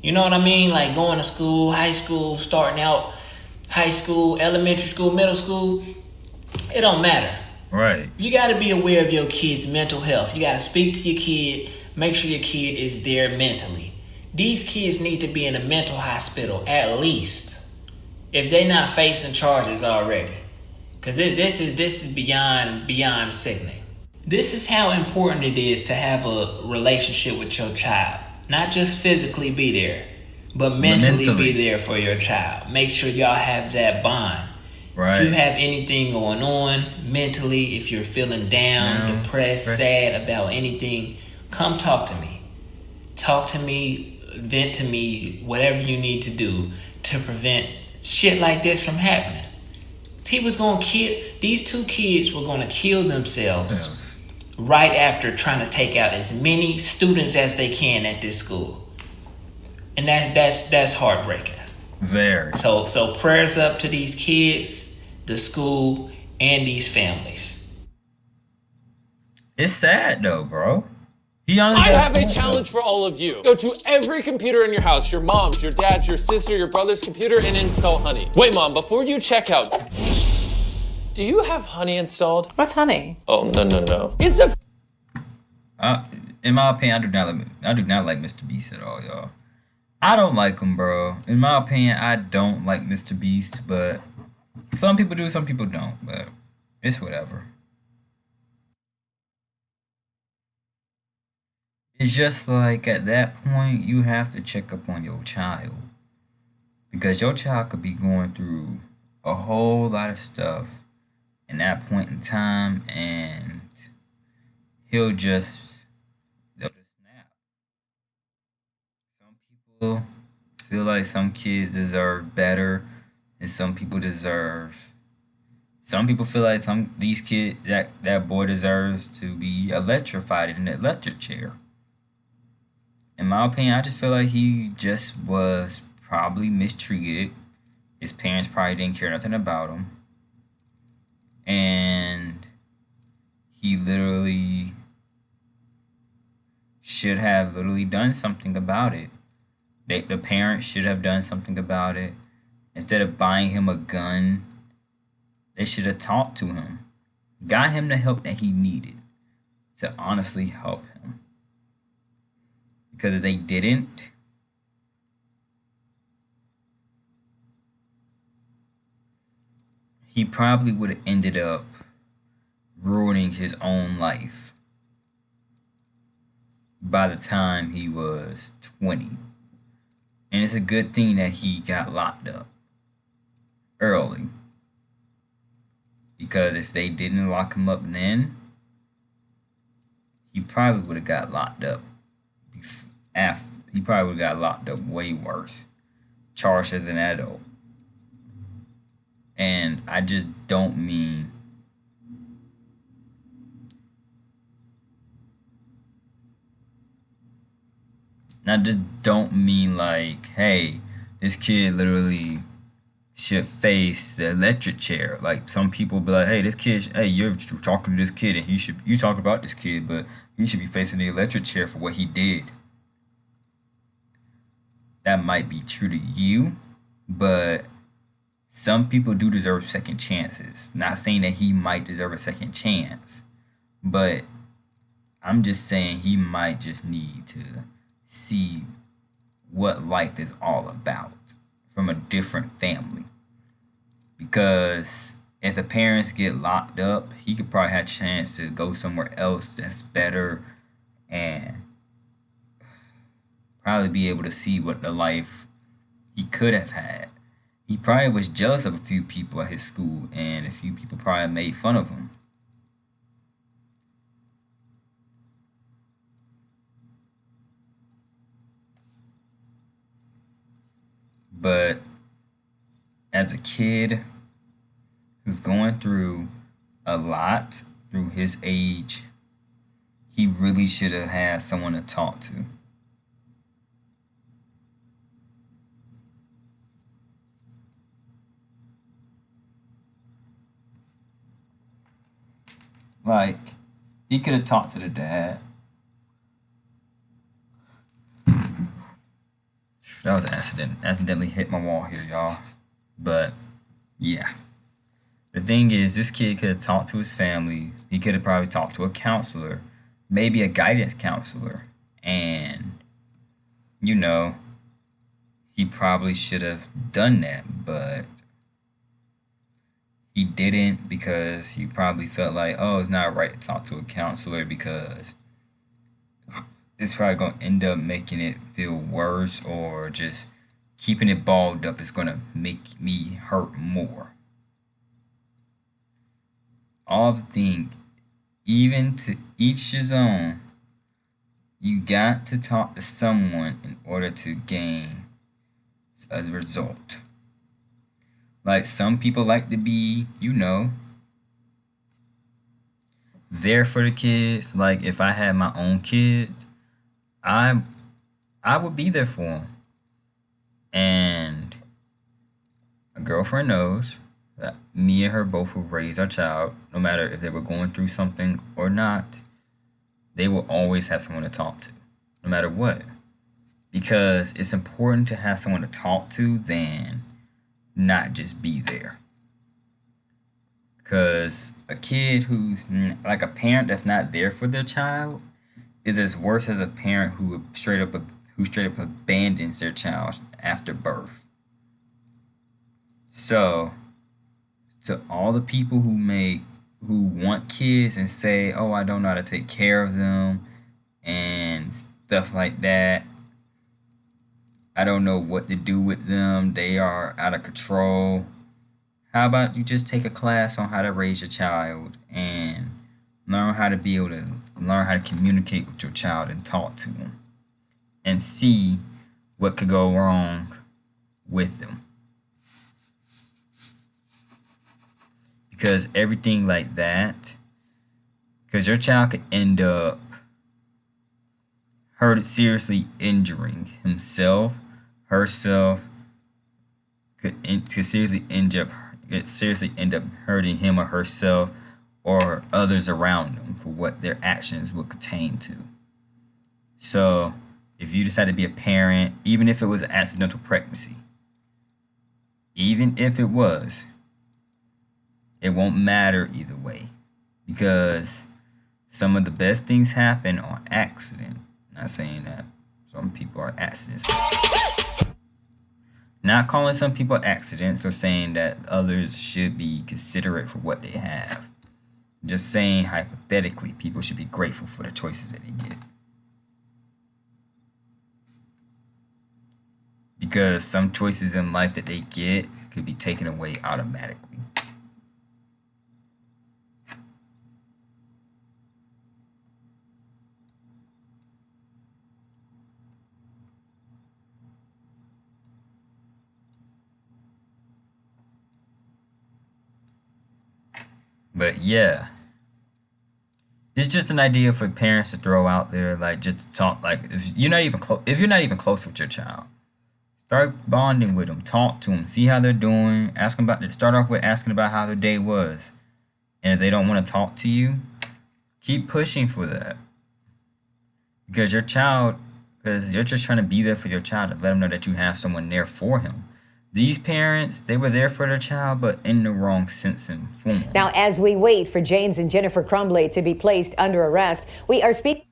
You know what I mean? Like going to school, high school, starting out high school, elementary school, middle school. It don't matter. Right. You got to be aware of your kid's mental health. You got to speak to your kid, make sure your kid is there mentally. These kids need to be in a mental hospital at least, if they're not facing charges already. Because this is beyond sickening. This is how important it is to have a relationship with your child. Not just physically be there, but mentally be there for your child. Make sure y'all have that bond. Right. If you have anything going on mentally, if you're feeling down, depressed, sad about anything, come talk to me. Talk to me, vent to me, whatever you need to do to prevent shit like this from happening. These two kids were going to kill themselves right after trying to take out as many students as they can at this school. And that's heartbreaking. Very. So prayers up to these kids, the school, and these families. It's sad though, bro. I have a challenge for all of you. Go to every computer in your house, your mom's, your dad's, your sister, your brother's computer, and install Honey. Wait, Mom, before you check out, do you have Honey installed? What's Honey? Oh, no. It's a... in my opinion, I do not like Mr. Beast at all, y'all. I don't like him, bro. In my opinion, I don't like Mr. Beast, but some people do, some people don't, but it's whatever. It's just like at that point, you have to check up on your child. Because your child could be going through a whole lot of stuff in that point in time, and they'll just snap. Some people feel like some kids deserve better, and some people feel like these kids, that boy deserves to be electrified in an electric chair. In my opinion, I just feel like he just was probably mistreated. His parents probably didn't care nothing about him. And he literally should have done something about it. The parents should have done something about it. Instead of buying him a gun, they should have talked to him. Got him the help that he needed to honestly help him. Because if they didn't, he probably would have ended up ruining his own life. by the time he was 20. And it's a good thing that he got locked up early. Because if they didn't lock him up then, he probably would have got locked up after. He probably would have got locked up way worse, charged as an adult. And I just don't mean like, hey, this kid literally should face the electric chair. Like, some people be like, hey, this kid, hey, you're talking to this kid and you talk about this kid, but he should be facing the electric chair for what he did. That might be true to you, but some people do deserve second chances. Not saying that he might deserve a second chance, but I'm just saying he might just need to see what life is all about from a different family. Because if the parents get locked up, he could probably have a chance to go somewhere else that's better and probably be able to see what the life he could have had. He probably was jealous of a few people at his school, and a few people probably made fun of him. But as a kid who's going through a lot through his age, he really should have had someone to talk to. Like, he could have talked to the dad. That was an accident. Accidentally hit my wall here, y'all. But, yeah. The thing is, this kid could have talked to his family. He could have probably talked to a counselor. Maybe a guidance counselor. And, you know, he probably should have done that. But he didn't, because he probably felt like, oh, it's not right to talk to a counselor because it's probably going to end up making it feel worse, or just keeping it balled up is going to make me hurt more. All the thing, even to each his own, you got to talk to someone in order to gain a result. Like, some people like to be, you know, there for the kids. Like, if I had my own kid, I would be there for them. And a girlfriend knows that me and her both will raise our child, no matter if they were going through something or not. They will always have someone to talk to, no matter what. Because it's important to have someone to talk to than not just be there. Because a kid who's like a parent that's not there for their child is as worse as a parent who straight up abandons their child after birth. So, to all the people who want kids and say, oh, I don't know how to take care of them and stuff like that, I don't know what to do with them, they are out of control. How about you just take a class on how to raise your child and learn how to communicate with your child and talk to them and see what could go wrong with them. Because everything like that, because your child could end up seriously injuring himself, herself, could seriously end up hurting him or herself or others around them for what their actions will contain to. So if you decide to be a parent, even if it was an accidental pregnancy, even if it was, it won't matter either way, because some of the best things happen on accident. Not saying that some people are accidents. Not calling some people accidents or saying that others should be considerate for what they have. Just saying hypothetically, people should be grateful for the choices that they get. because some choices in life that they get could be taken away automatically. But yeah, it's just an idea for parents to throw out there, like just to talk. Like if you're not even close with your child, start bonding with them, talk to them, see how they're doing. Start off with asking about how their day was, and if they don't want to talk to you, keep pushing for that, because you're just trying to be there for your child to let them know that you have someone there for him. These parents, they were there for their child, but in the wrong sense and form. Now, as we wait for James and Jennifer Crumbley to be placed under arrest, we are speaking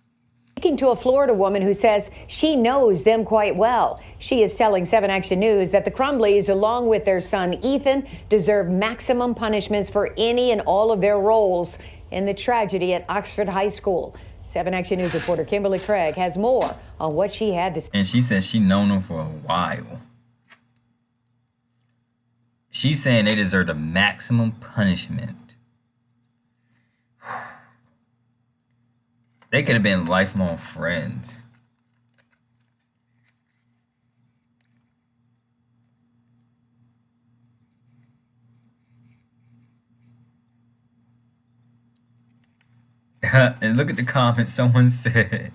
to a Florida woman who says she knows them quite well. She is telling 7 Action News that the Crumbleys, along with their son Ethan, deserve maximum punishments for any and all of their roles in the tragedy at Oxford High School. 7 Action News reporter Kimberly Craig has more on what she had to say. And she says she known them for a while. She's saying they deserve the maximum punishment. They could have been lifelong friends. And look at the comments someone said.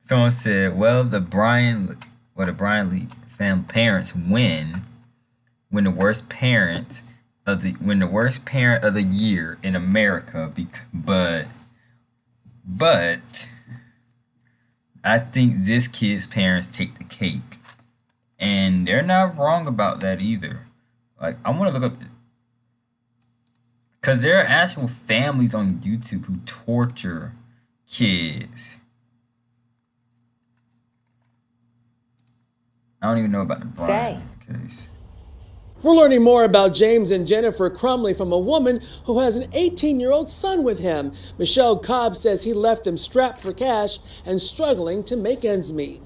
Someone said, well, the Brian Lee family parents win when the worst parent of the year in America. But I think this kid's parents take the cake, and they're not wrong about that either. Like, I want to look up, because there are actual families on YouTube who torture kids. I don't even know about the Brian case. We're learning more about James and Jennifer Crumbley from a woman who has an 18-year-old son with him. Michelle Cobb says he left them strapped for cash and struggling to make ends meet.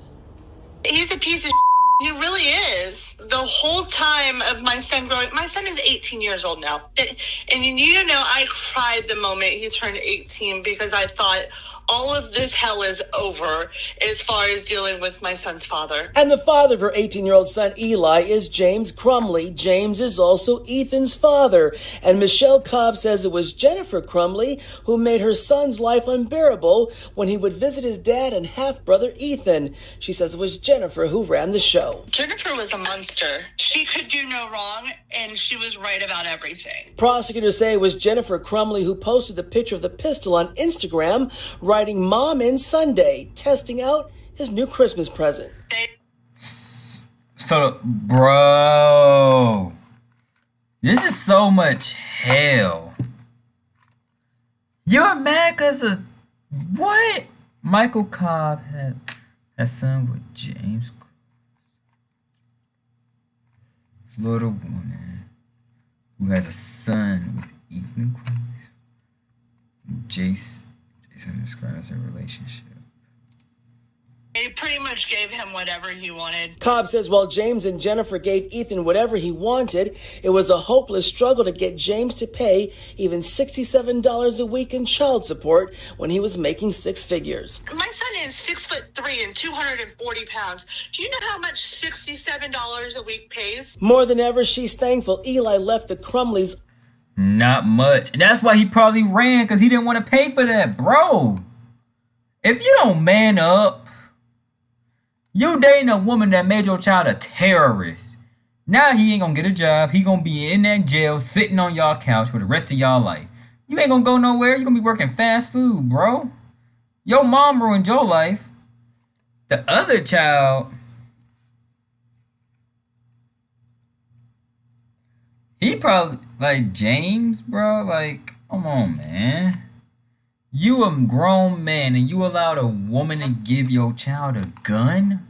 He's a piece of He really is. The whole time of my son growing, my son is 18 years old now. And you know, I cried the moment he turned 18 because I thought, all of this hell is over as far as dealing with my son's father. And the father of her 18-year-old son, Eli, is James Crumbley. James is also Ethan's father. And Michelle Cobb says it was Jennifer Crumbley who made her son's life unbearable when he would visit his dad and half-brother Ethan. She says it was Jennifer who ran the show. Jennifer was a monster. She could do no wrong, and she was right about everything. Prosecutors say it was Jennifer Crumbley who posted the picture of the pistol on Instagram, writing "Mom in Sunday," testing out his new Christmas present. So, bro, this is so much hell. You're mad because of what? Michael Cobb had a son with James. Florida woman who has a son with Ethan Crumbley. Jason describes their relationship. They pretty much gave him whatever he wanted. Cobb says while James and Jennifer gave Ethan whatever he wanted, it was a hopeless struggle to get James to pay even $67 a week in child support when he was making six figures. My son is 6'3" and 240 pounds. Do you know how much $67 a week pays? More than ever, she's thankful Eli left the Crumbleys. Not much. And that's why he probably ran, because he didn't want to pay for that. Bro, if you don't man up, you dating a woman that made your child a terrorist. Now he ain't gonna get a job. He gonna be in that jail sitting on y'all couch for the rest of y'all life. You ain't gonna go nowhere. You gonna be working fast food, bro. Your mom ruined your life. The other child, he probably, like, James, bro, like, come on, man. You a grown man and you allowed a woman to give your child a gun?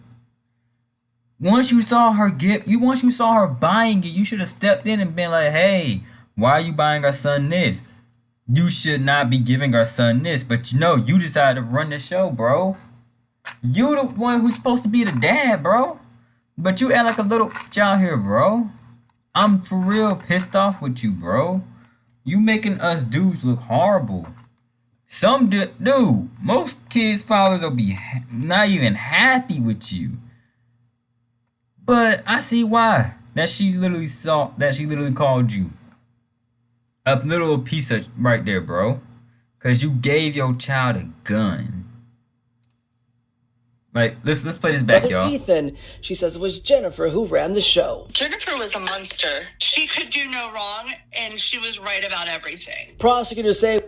Once you saw her buying it, you should have stepped in and been like, hey, why are you buying our son this? you should not be giving our son this, but you decided to run the show, bro. You the one who's supposed to be the dad, bro. But you act like a little child here, bro. I'm for real pissed off with you, bro. You making us dudes look horrible. Dude, most kids' fathers will be not even happy with you. But I see why. That she literally called you a little piece of right there, bro. Cause you gave your child a gun. Like, let's play this back, y'all. Ethan, she says it was Jennifer who ran the show. Jennifer was a monster. She could do no wrong, and she was right about everything. Prosecutors say,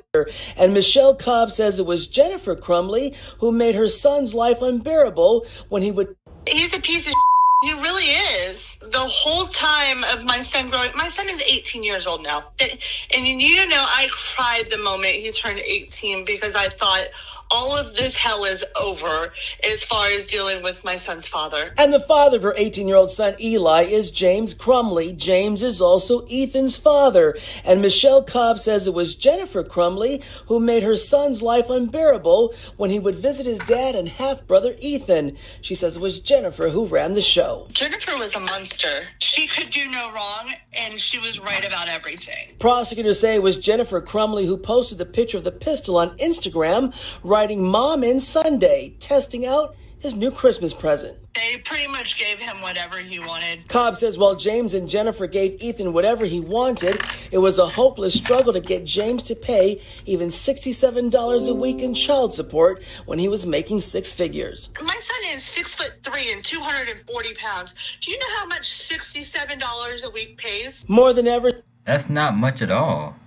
and Michelle Cobb says it was Jennifer Crumbley who made her son's life unbearable when he would. He's a piece of He really is. The whole time of my son growing, my son is 18 years old now. And I cried the moment he turned 18 because I thought all of this hell is over as far as dealing with my son's father. And the father of her 18-year-old son, Eli, is James Crumbley. James is also Ethan's father. And Michelle Cobb says it was Jennifer Crumbley who made her son's life unbearable when he would visit his dad and half-brother Ethan. She says it was Jennifer who ran the show. Jennifer was a monster. She could do no wrong, and she was right about everything. Prosecutors say it was Jennifer Crumbley who posted the picture of the pistol on Instagram, writing "Mom in Sunday," testing out his new Christmas present. They pretty much gave him whatever he wanted. Cobb says while James and Jennifer gave Ethan whatever he wanted, it was a hopeless struggle to get James to pay even $67 a week in child support when he was making six figures. My son is 6'3" and 240 pounds. Do you know how much $67 a week pays? More than ever. That's not much at all.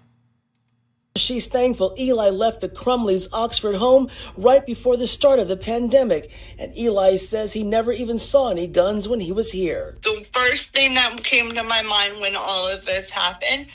She's thankful Eli left the Crumbleys' Oxford home right before the start of the pandemic, and Eli says he never even saw any guns when he was here. The first thing that came to my mind when all of this happened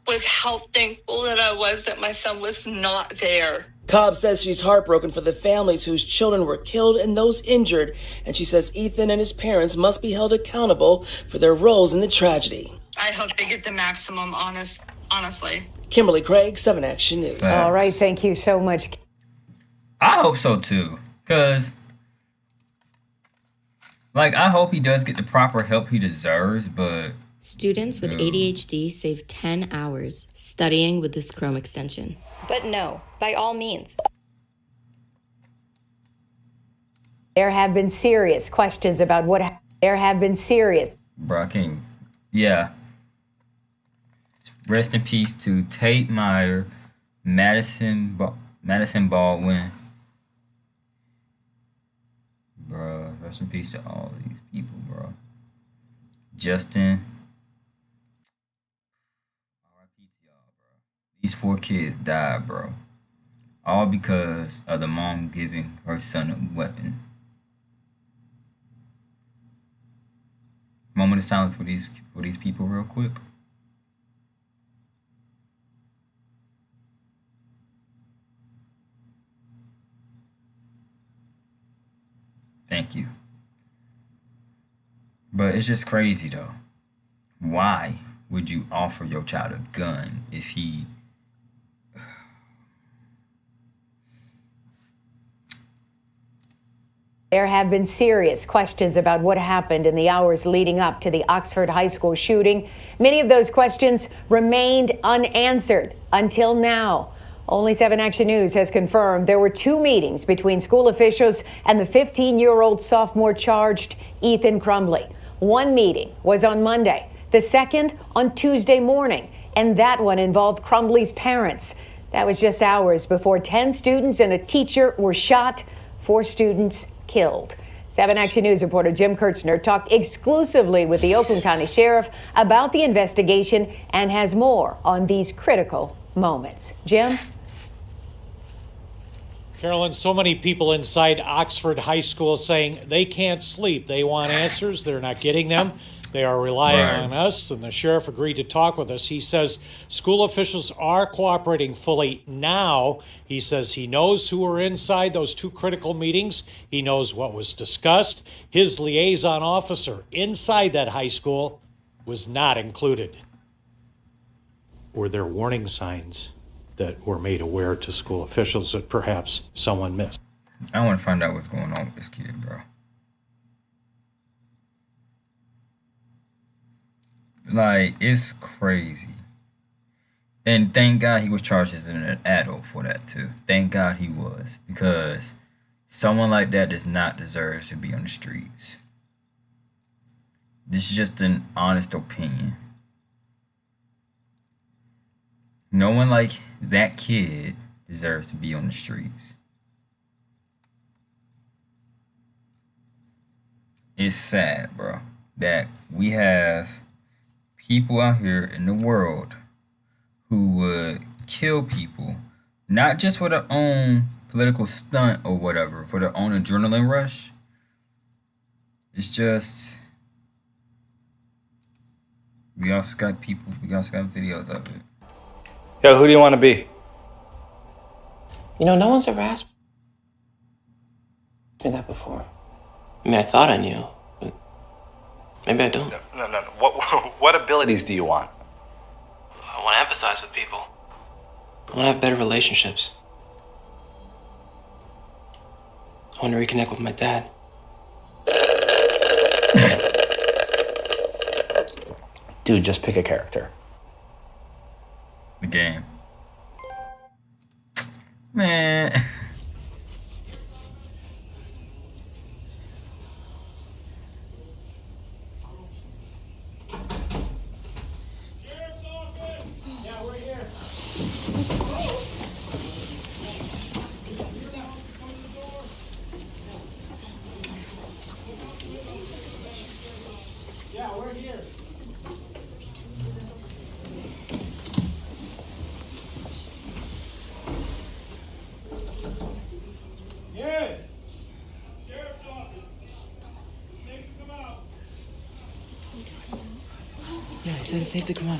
was how thankful that I was that my son was not there. Cobb says she's heartbroken for the families whose children were killed and those injured, and she says Ethan and his parents must be held accountable for their roles in the tragedy. I hope they get the maximum, honestly. Kimberly Craig, 7 Action News. All right, thank you so much. I hope so too, because I hope he does get the proper help he deserves, but students with ADHD save 10 hours studying with this Chrome extension. But no, by all means. There have been serious questions about Bro, I can't. Yeah. Rest in peace to Tate Meyer, Madison Baldwin. Bro, rest in peace to all these people, bro. Justin. R.I.P. to y'all, bro. These 4 kids died, bro. All because of the mom giving her son a weapon. Moment of silence for these people real quick. Thank you. But it's just crazy though. Why would you offer your child a gun if he... There have been serious questions about what happened in the hours leading up to the Oxford High School shooting. Many of those questions remained unanswered until now. Only 7 Action News has confirmed there were 2 meetings between school officials and the 15-year-old sophomore charged, Ethan Crumbley. One meeting was on Monday, the second on Tuesday morning, and that one involved Crumbley's parents. That was just hours before 10 students and a teacher were shot, 4 students killed. 7 Action News reporter Jim Kurtzner talked exclusively with the Oakland County Sheriff about the investigation and has more on these critical moments. Jim? Carolyn, so many people inside Oxford High School saying they can't sleep. They want answers. They're not getting them. They are relying on us, and the sheriff agreed to talk with us. He says school officials are cooperating fully now. He says he knows who were inside those 2 critical meetings. He knows what was discussed. His liaison officer inside that high school was not included. Were there warning signs? that were made aware to school officials that perhaps someone missed. I want to find out what's going on with this kid, bro. Like, it's crazy. And thank God he was charged as an adult for that, too. Thank God he was. Because someone like that does not deserve to be on the streets. This is just an honest opinion. No one like that kid deserves to be on the streets. It's sad, bro, that we have people out here in the world who would kill people, not just for their own political stunt or whatever, for their own adrenaline rush. It's just, we also got videos of it. Yo, who do you want to be? You know, no one's ever asked me that before. I mean, I thought I knew, but maybe I don't. No. What abilities do you want? I want to empathize with people. I want to have better relationships. I want to reconnect with my dad. Dude, just pick a character. The game. Man. It's safe to come out.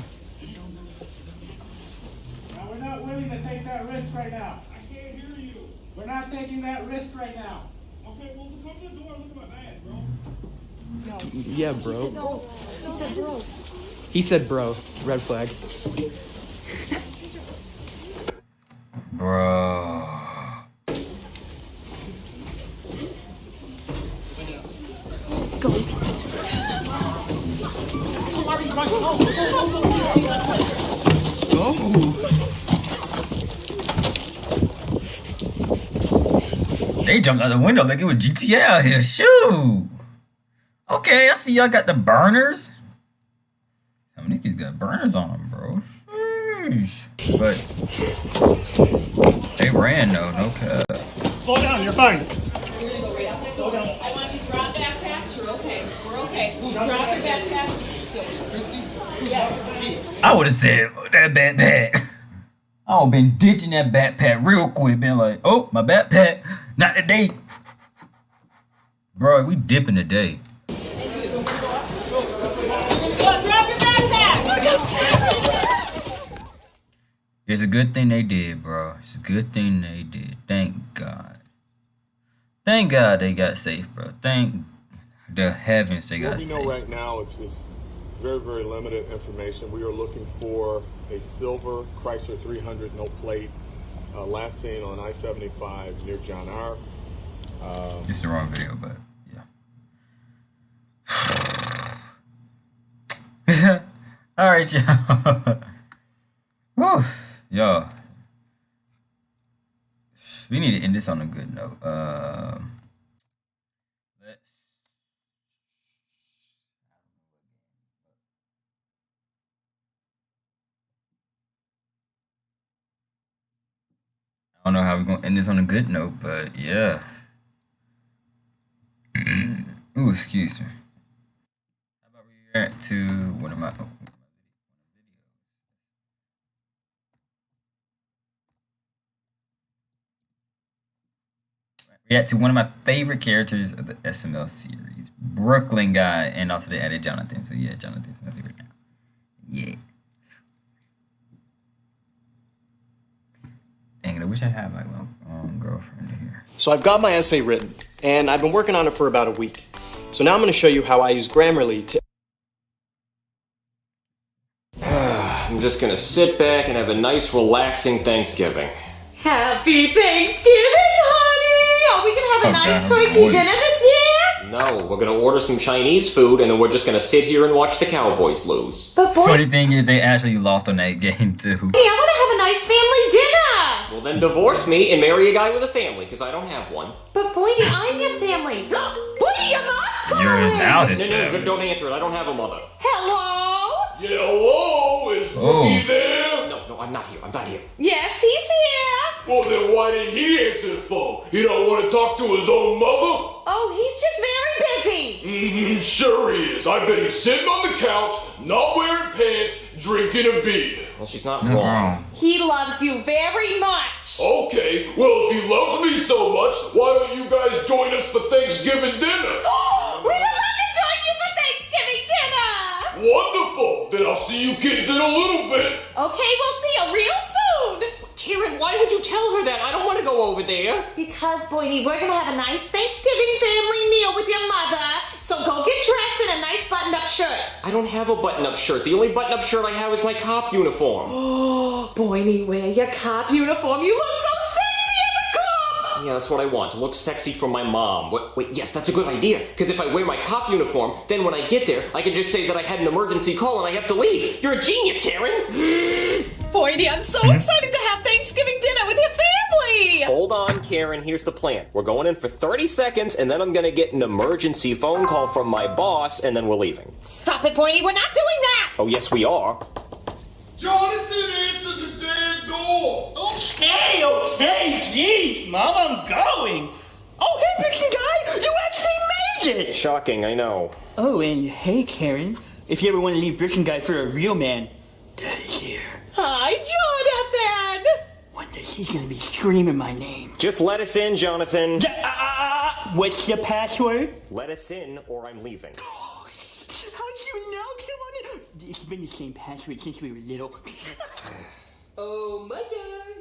Now, we're not willing to take that risk right now. I can't hear you. We're not taking that risk right now. Okay, well, come to the door and look at my bag, bro. No. Yeah, bro. He said no. He said bro. He said bro. Red flag. Bro. They jumped out the window like it was GTA out here. Shoot. Okay, I see y'all got the burners. Some of these kids got burners on them, bro. Sheesh. But they ran though, no cap. Slow down, you're fine. I want you to drop backpacks. You're okay. We're okay. Drop your backpacks. Still. Yes. I would have said that backpack. I would have been ditching that backpack real quick, been like, oh, my backpack, not today. Bro, we dipping today. Drop your backpacks. It's a good thing they did, bro. It's a good thing they did. Thank God. Thank God they got safe, bro. Thank the heavens they got safe. What we know right now is very, very limited information. We are looking for a silver Chrysler 300 no plate, last seen on I-75 near John R. This is the wrong video, but yeah. All right, y'all. Woo, y'all. We need to end this on a good note. I don't know how we're gonna end this on a good note, but yeah. Ooh, excuse me. How about we react to one of my react to one of my favorite characters of the SML series, Brooklyn guy, and also they added Jonathan. So yeah, Jonathan's my favorite now. Yeah. Dang it, I wish I had my girlfriend here. So I've got my essay written, and I've been working on it for about a week. So now I'm going to show you how I use Grammarly to... I'm just gonna sit back and have a nice, relaxing Thanksgiving. Happy Thanksgiving, honey! Are we gonna have a nice turkey dinner this year? No, we're gonna order some Chinese food, and then we're just gonna sit here and watch the Cowboys lose. But boy, Funny thing is, they actually lost on that game too. hey, I wanna have a nice family dinner! Well, then divorce me and marry a guy with a family, because I don't have one. But Boydie, I'm your family. Boydie, your mom's calling! You're without his No, don't answer it. I don't have a mother. Hello? Yeah, hello? Is Boogie there? No, I'm not here. I'm not here. Yes, he's here. Well, then why didn't he answer the phone? He don't want to talk to his own mother? Oh, he's just very busy. Sure he is. I bet he's sitting on the couch, not wearing pants, drinking a beer. Well, she's not wrong. He loves you very much. Okay, well, if he loves me so much, why don't you guys join us for Thanksgiving dinner? We would love to join you for Thanksgiving dinner. Wonderful. Then I'll see you kids in a little bit. Okay, we'll see you real soon. Karen, why would you tell her that? I don't want to go over there. Because, Boydie, we're going to have a nice Thanksgiving family meal with your mother. So go get dressed in a nice button-up shirt. I don't have a button-up shirt. The only button-up shirt I have is my cop uniform. Oh, Boydie, wear your cop uniform. You look so sexy as a cop. Yeah, that's what I want, to look sexy for my mom. Wait, yes, that's a good idea. Because if I wear my cop uniform, then when I get there, I can just say that I had an emergency call and I have to leave. You're a genius, Karen. Boydie, I'm so excited to have Thanksgiving dinner with your family! Hold on, Karen. Here's the plan. We're going in for 30 seconds, and then I'm going to get an emergency phone call from my boss, and then we're leaving. Stop it, Boydie. We're not doing that! Oh, yes, we are. Jonathan, answer the damn door! Okay, geez, Mom, I'm going. Oh, hey, Big Guy, you actually made it! Shocking, I know. Oh, and hey, Karen, if you ever want to leave Brick Guy for a real man, Daddy's here. Hi, Jonathan! One day he's gonna be screaming my name. Just let us in, Jonathan. What's the password? Let us in, or I'm leaving. How'd you know? Come on in. It's been the same password since we were little. Oh, Mother,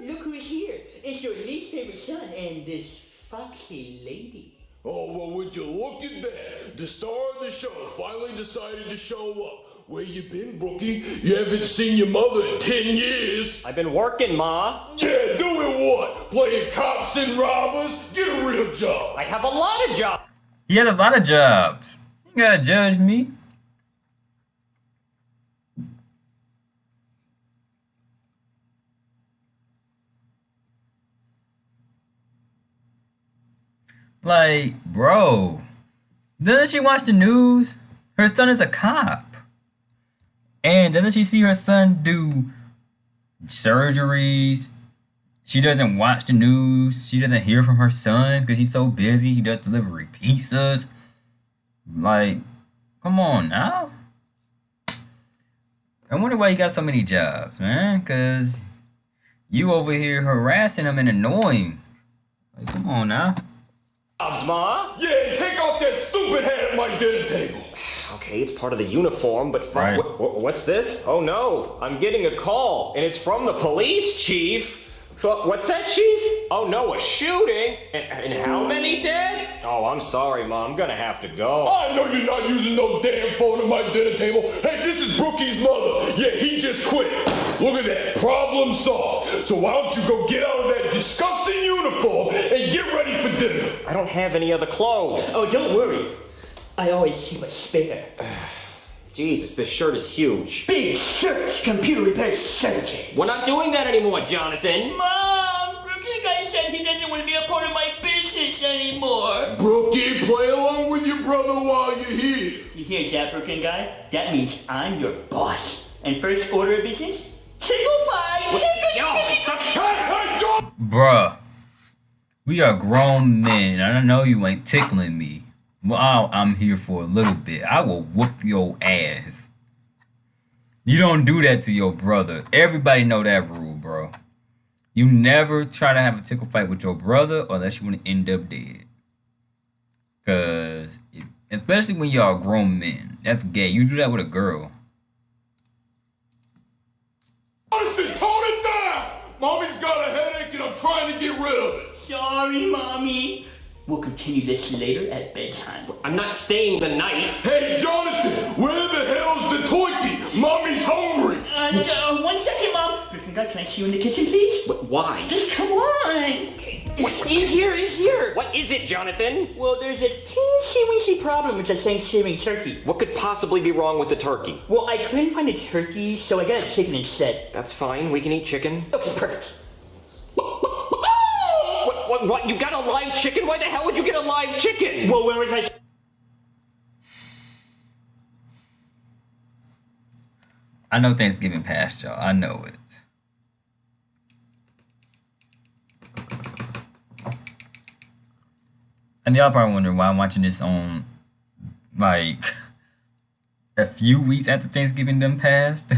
look who's here. It's your least favorite son and this foxy lady. Oh, well, would you look at that? The star of the show finally decided to show up. Where you been, Brookie? You haven't seen your mother in 10 years. I've been working, Ma. Yeah, doing what? Playing cops and robbers? Get a real job. I have a lot of jobs. He has a lot of jobs. You gotta judge me. Like, bro, doesn't she watch the news? Her son is a cop. And doesn't she see her son do surgeries? She doesn't watch the news. She doesn't hear from her son because he's so busy. He does delivery pizzas. Like, come on now. I wonder why you got so many jobs, man. Because you over here harassing him and annoying. Like, come on now. Jobs, Ma. Yeah, take off that stupid hat at my dinner table. Okay, it's part of the uniform, but from what's this? Oh no, I'm getting a call, and it's from the police chief. What's that, Chief? Oh no, a shooting? And how many dead? Oh, I'm sorry, Mom. I'm gonna have to go. I know you're not using no damn phone at my dinner table. Hey, this is Brookie's mother. Yeah, he just quit. Look at that. Problem solved. So why don't you go get out of that disgusting uniform and get ready for dinner? I don't have any other clothes. Oh, don't worry. I always keep a spare. Jesus, this shirt is huge. Big Search Computer Repair Services. We're not doing that anymore, Jonathan. Mom, Brookie guy said he doesn't want to be a part of my business anymore. Brookie, play along with your brother while you're here. You hear that, Brookie guy? That means I'm your boss. And first order of business? Tickle fight! Bruh, we are grown men. I know you ain't tickling me. Well, I'm here for a little bit. I will whoop your ass. You don't do that to your brother. Everybody know that rule, bro. You never try to have a tickle fight with your brother unless you want to end up dead. Because, especially when y'all grown men, that's gay. You do that with a girl. Tone it down! Mommy's got a headache and I'm trying to get rid of it. Sorry, Mommy. We'll continue this later at bedtime. I'm not staying the night. Hey, Jonathan, where the hell's the turkey? Mommy's hungry. One forgot. Can I see you in the kitchen, please? Why? Just come on. Okay. In here. What is it, Jonathan? Well, there's a teensy-weensy problem with the Thanksgiving turkey. What could possibly be wrong with the turkey? Well, I couldn't find the turkey, so I got a chicken instead. That's fine. We can eat chicken. Okay, perfect. What? You got a live chicken? Why the hell would you get a live chicken? Well, where was I? I know Thanksgiving passed, y'all. I know it. And y'all probably wondering why I'm watching this on, like, a few weeks after Thanksgiving done passed.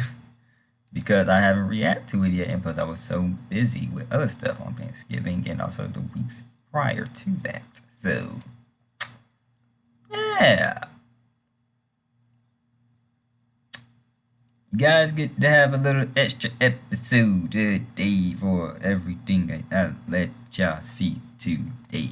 Because I haven't reacted to it yet, and plus I was so busy with other stuff on Thanksgiving and also the weeks prior to that. So, yeah. You guys get to have a little extra episode today for everything I'll let y'all see today.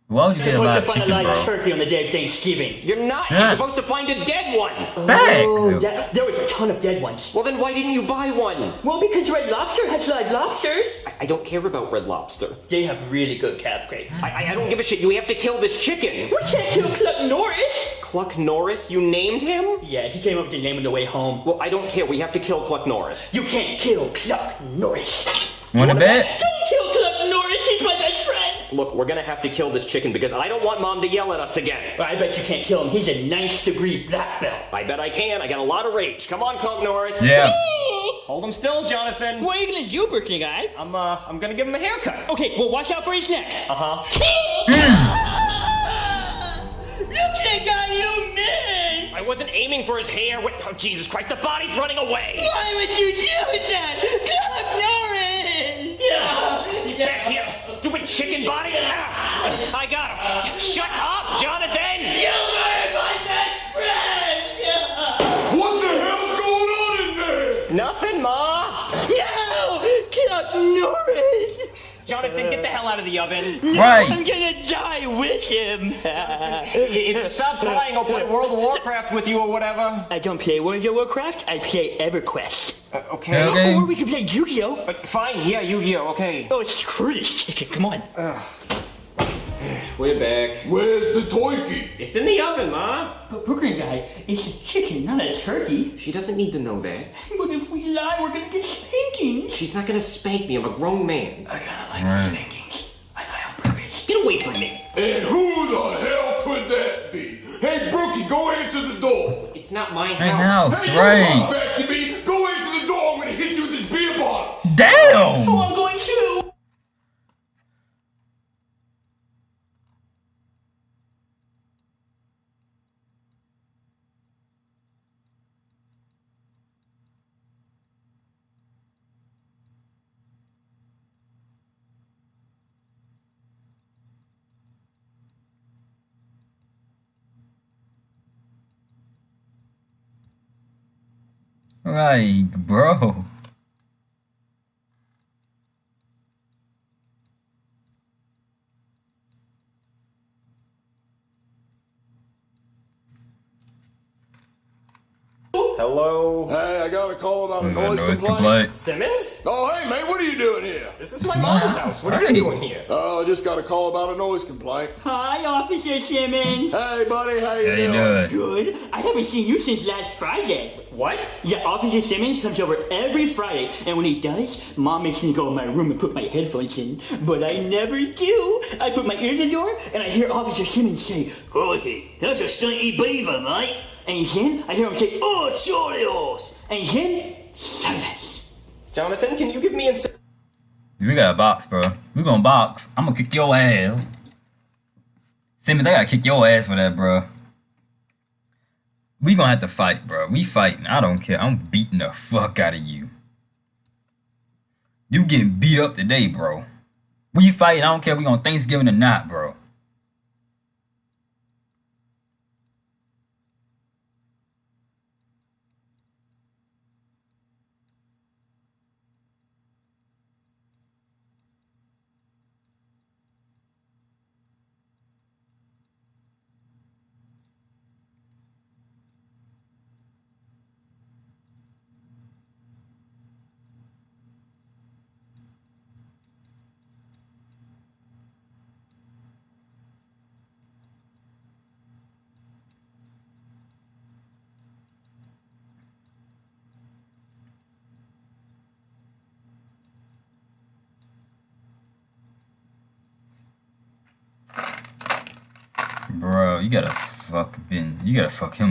Why would you get a live chicken, bro? Turkey on the day of Thanksgiving. You're not. You're supposed to find a dead one. Oh, there was a ton of dead ones. Well, then why didn't you buy one? Well, because Red Lobster has live lobsters. I don't care about Red Lobster. They have really good crab cakes. I don't give a shit. You have to kill this chicken. We can't kill Cluck Norris. Cluck Norris? You named him? Yeah, he came up with the name on the way home. Well, I don't care. We have to kill Cluck Norris. You can't kill Cluck Norris. Wanna bet? Don't kill Cluck Norris. He's my best friend. Look, we're gonna have to kill this chicken because I don't want Mom to yell at us again. Well, I bet you can't kill him. He's a 9th degree black belt. I bet I can. I got a lot of rage. Come on, Cluck Norris. Yeah. Hold him still, Jonathan. What are you gonna do, birthday guy? I'm gonna give him a haircut. Okay, well, watch out for his neck. Look at that guy, you man! I wasn't aiming for his hair. What? Oh, Jesus Christ, the body's running away! Why would you do that? Cluck Norris! Get back here, stupid chicken body! I got him! Shut up, Jonathan! You murdered my best friend! What the hell's going on in there? Nothing, Ma! No! Cluck Norris! Jonathan, get the hell out of the oven! Right! I'm gonna die with him! If you stop crying, I'll play World of Warcraft with you or whatever. I don't play World of Warcraft, I play EverQuest. Okay. Or we can play Yu-Gi-Oh! Fine, yeah, Yu-Gi-Oh, okay. Oh, screw this chicken, come on. We're back. Where's the turkey? It's in the oven, Ma. But Brooklyn guy, it's a chicken, not a turkey. She doesn't need to know that. But if we lie, we're gonna get spankings. She's not gonna spank me. I'm a grown man. I kinda like the spankings. I lie on purpose. Get away from me. And who the hell could that be? Hey, Brookie, go answer the door. It's not my Hey, house. house, Hey, right. don't talk back to me. Go answer the door. I'm gonna hit you with this beer bottle. Damn! Oh, I'm going to. Like, bro. Hello? Hey, I got a call about a noise complaint. Simmons? Oh, hey, man, what are you doing here? This is my mom's house. What are you doing here? Oh, I just got a call about a noise complaint. Hi, Officer Simmons. Hey, buddy, how you How you doing? doing? Good. I haven't seen you since last Friday. What? Yeah, Officer Simmons comes over every Friday, and when he does, Mom makes me go in my room and put my headphones in. But I never do. I put my ear to the door, and I hear Officer Simmons say, "Crikey, that's a stinky beaver, mate." And then I hear him say, "Oh, Charles!" And then silence. Jonathan, can you give me We got a box, bro. We gonna box. I'm gonna kick your ass. Simmons, I gotta kick your ass for that, bro. We gonna have to fight, bro. We fighting. I don't care. I'm beating the fuck out of you. You getting beat up today, bro. We fighting. I don't care if we on Thanksgiving or not, bro. Bro, you gotta fuck him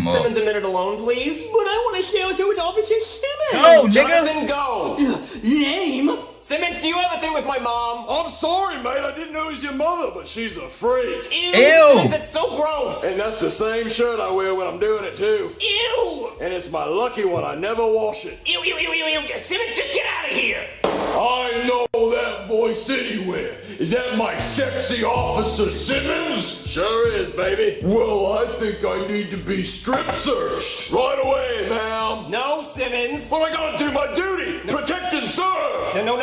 up. Simmons, a minute alone, please. But I want to stay out here with Officer Simmons. Go, nigga. Jonathan, go. Name? Simmons, do you have a thing with my mom? I'm sorry, mate. I didn't know it was your mother, but she's a freak. Ew. Simmons, that's so gross. And that's the same shirt I wear when I'm doing it, too. Ew. And it's my lucky one. I never wash it. Ew. Simmons, just get out of here. I know that voice anywhere. Is that my sexy Officer Simmons? Sure is, baby. Well, I think I need to be strip searched. Right away, ma'am. No, Simmons. Well, I gotta do my duty. Protect and serve. No.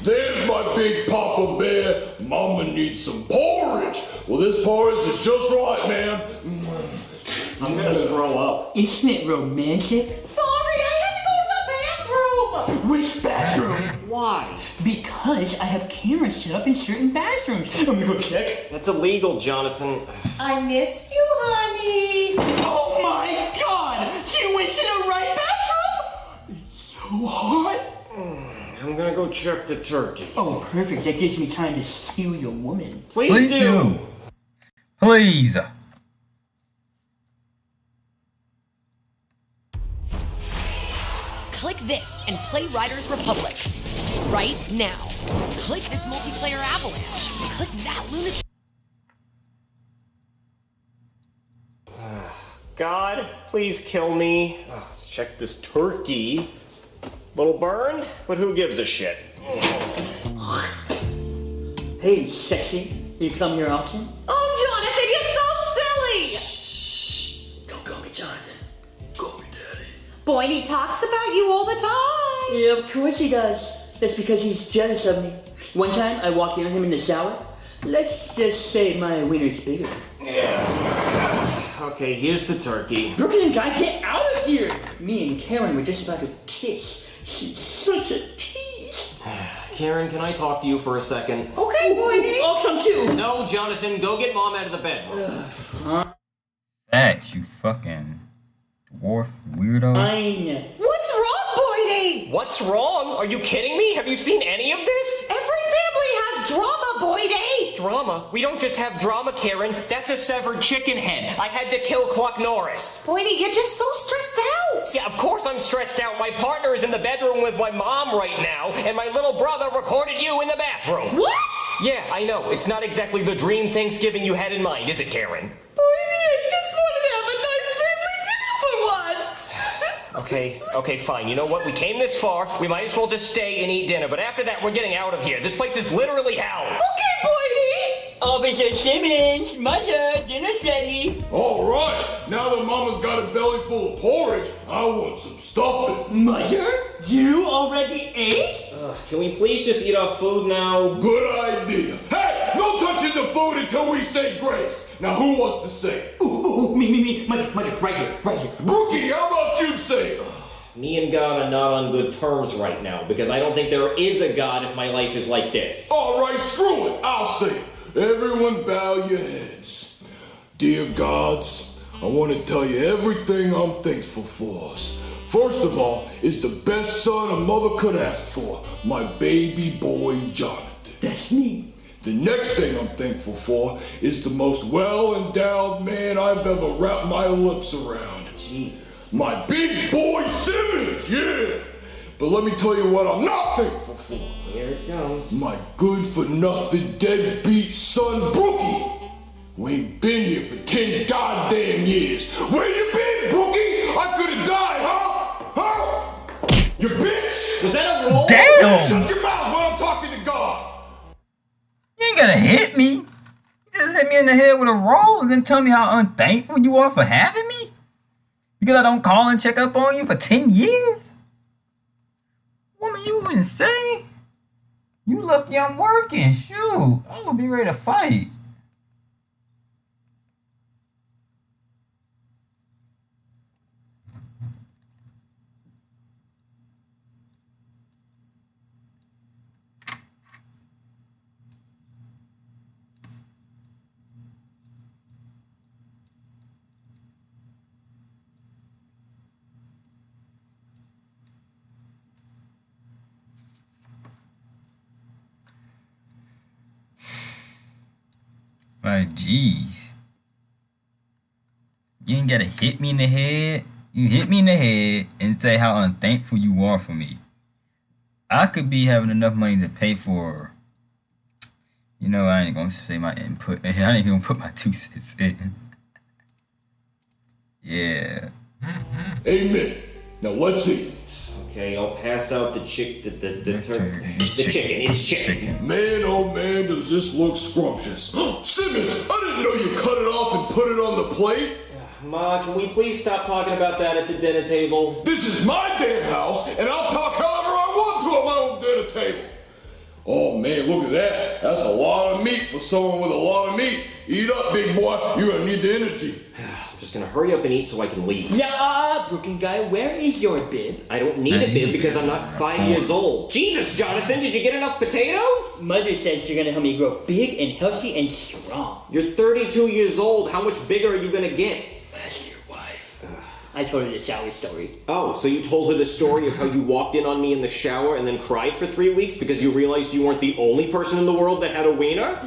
There's my big Papa Bear. Mama needs some porridge. Well, this porridge is just right, ma'am. I'm gonna throw up. Isn't it romantic? Sorry, I had to go to the bathroom. Which bathroom? Why? Because I have cameras set up in certain bathrooms. I'm gonna go check. That's illegal, Jonathan. I missed you, honey. Oh my god! She went to the right bathroom? It's so hot. I'm gonna go check the turkey. Oh, perfect. That gives me time to steal your woman. Please do. Please. Click this and play Riders Republic. Right now. Click this multiplayer avalanche. Click that lunatic. God, please kill me. Oh, let's check this turkey. Little burned, but who gives a shit? Hey, sexy. You come here often? Oh, Jonathan, you're so silly. Don't call me Jonathan. Call me Daddy. Boydie talks about you all the time. Yeah, of course he does. That's because he's jealous of me. One time, I walked in on him in the shower. Let's just say my wiener's bigger. Yeah. Okay, here's the turkey. Brooklyn guy, get out of here! Me and Karen were just about to kiss. She's such a tease. Karen, can I talk to you for a second? Okay, Boydie. I'll come too. No, Jonathan, go get Mom out of the bedroom. Facts, you fucking dwarf weirdo. Fine. What's wrong, Boydie? What's wrong? Are you kidding me? Have you seen any of this? Every family has drama, Boydie. Drama? We don't just have drama, Karen. That's a severed chicken head. I had to kill Cluck Norris. Boydie, you're just so stressed out. Yeah, of course I'm stressed out. My partner is in the bedroom with my mom right now, and my little brother recorded you in the bathroom. What? Yeah, I know. It's not exactly the dream Thanksgiving you had in mind, is it, Karen? Boydie, I just want to have a nice family dinner for once. Okay, fine. You know what? We came this far. We might as well just stay and eat dinner. But after that, we're getting out of here. This place is literally hell. Okay, Boydie. Officer Simmons, mother, dinner's ready. All right. Now that Mama's got a belly full of porridge, I want some stuffing. Mother, you already ate? Can we please just eat our food now? Good idea. Hey, no touching the food until we say grace. Now, who wants to say? Ooh, me. Mother, right here. Brookie, how about you say it? Me and God are not on good terms right now because I don't think there is a God if my life is like this. All right, screw it. I'll say it. Everyone bow your heads. Dear gods, I want to tell you everything I'm thankful for. First of all, is the best son a mother could ask for, my baby boy Jonathan. That's me. The next thing I'm thankful for is the most well-endowed man I've ever wrapped my lips around. Jesus. My big boy Simmons, yeah! But let me tell you what I'm not thankful for. Here it comes. My good-for-nothing deadbeat son Brookie, who ain't been here for 10 goddamn years. Where you been, Brookie? I could have died, huh? You bitch! Was that a roll? Damn! Shut your mouth when I'm talking to God! You ain't gonna hit me. You just hit me in the head with a roll and then tell me how unthankful you are for having me? Because I don't call and check up on you for 10 years? Woman, you insane? You lucky I'm working. Shoot, I'm gonna be ready to fight. Like, jeez. ain't gotta hit me in the head. You hit me in the head and say how unthankful you are for me. I could be having enough money to pay for, you know, I ain't gonna say my input. I ain't gonna put my 2 cents in. Yeah. Amen. Now let's eat. Okay, I'll pass out the chicken. It's chicken. Man, oh man, does this look scrumptious. Simmons, I didn't know you cut it off and put it on the plate. Ma, can we please stop talking about that at the dinner table? This is my damn house, and I'll talk however I want to at my own dinner table. Oh man, look at that. That's a lot of meat for someone with a lot of meat. Eat up, big boy. You're gonna need the energy. I'm just gonna hurry up and eat so I can leave. Yeah, Brooklyn guy, where is your bib? I don't need a bib because I'm not 5 years old. Jesus, Jonathan, did you get enough potatoes? Mother says you're gonna help me grow big and healthy and strong. You're 32 years old. How much bigger are you gonna get? That's your wife. I told her the shower story. Oh, so you told her the story of how you walked in on me in the shower and then cried for 3 weeks because you realized you weren't the only person in the world that had a wiener?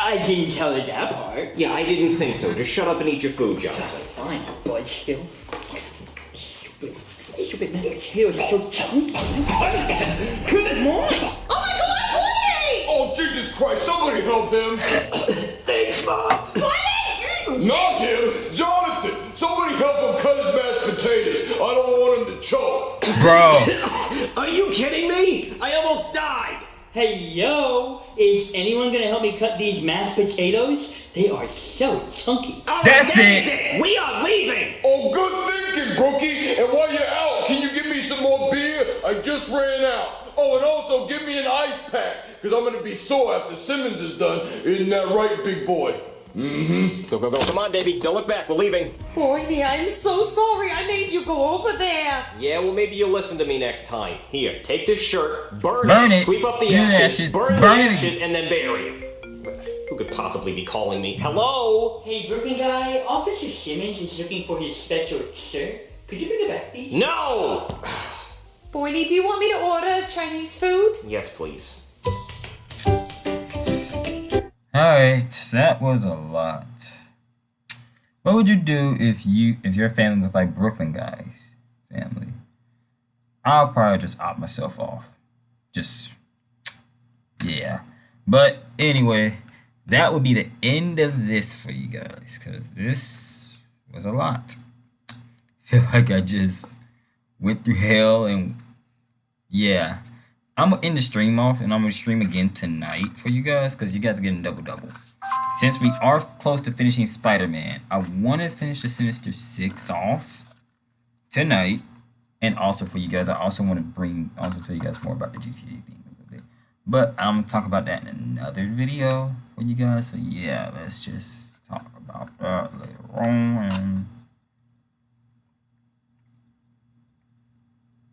I didn't tell her that part. Yeah, I didn't think so. Just shut up and eat your food, Jonathan. Fine, but still. Stupid man, potatoes are so chunky. Good morning. Oh my God, Woody! Oh, Jesus Christ, somebody help him. Thanks, Mom. Not him, Jonathan. Somebody help him cut his mashed potatoes. I don't want him to choke. Bro. Are you kidding me? I almost died. Hey, yo, is anyone gonna help me cut these mashed potatoes? They are so chunky. That's it. We are leaving. Oh, good thinking, Brookie. And while you're out, can you give me some more beer? I just ran out. Oh, and also give me an ice pack, because I'm gonna be sore after Simmons is done. Isn't that right, big boy? Mm-hmm. Go. Come on, Davey. Don't look back. We're leaving. Boydie, I'm so sorry I made you go over there. Yeah, well, maybe you'll listen to me next time. Here, take this shirt, burn it, sweep up the ashes, burn the ashes, and then bury him. Who could possibly be calling me? Hello? Hey, Brooklyn guy, Officer Simmons is looking for his special shirt. Could you bring it back, please? No! Boydie, do you want me to order Chinese food? Yes, please. Alright, that was a lot. What would you do if your family was like Brooklyn guys' family? I'll probably just opt myself off. Yeah. But anyway, that would be the end of this for you guys, because this was a lot. I feel like I just went through hell, and yeah. I'm going to end the stream off, and I'm going to stream again tonight for you guys, because you got to get a double-double. Since we are close to finishing Spider-Man, I want to finish the Sinister Six off tonight. And also for you guys, I also want to tell you guys more about the GTA thing a little bit. But I'm going to talk about that in another video for you guys. So yeah, let's just talk about that later on.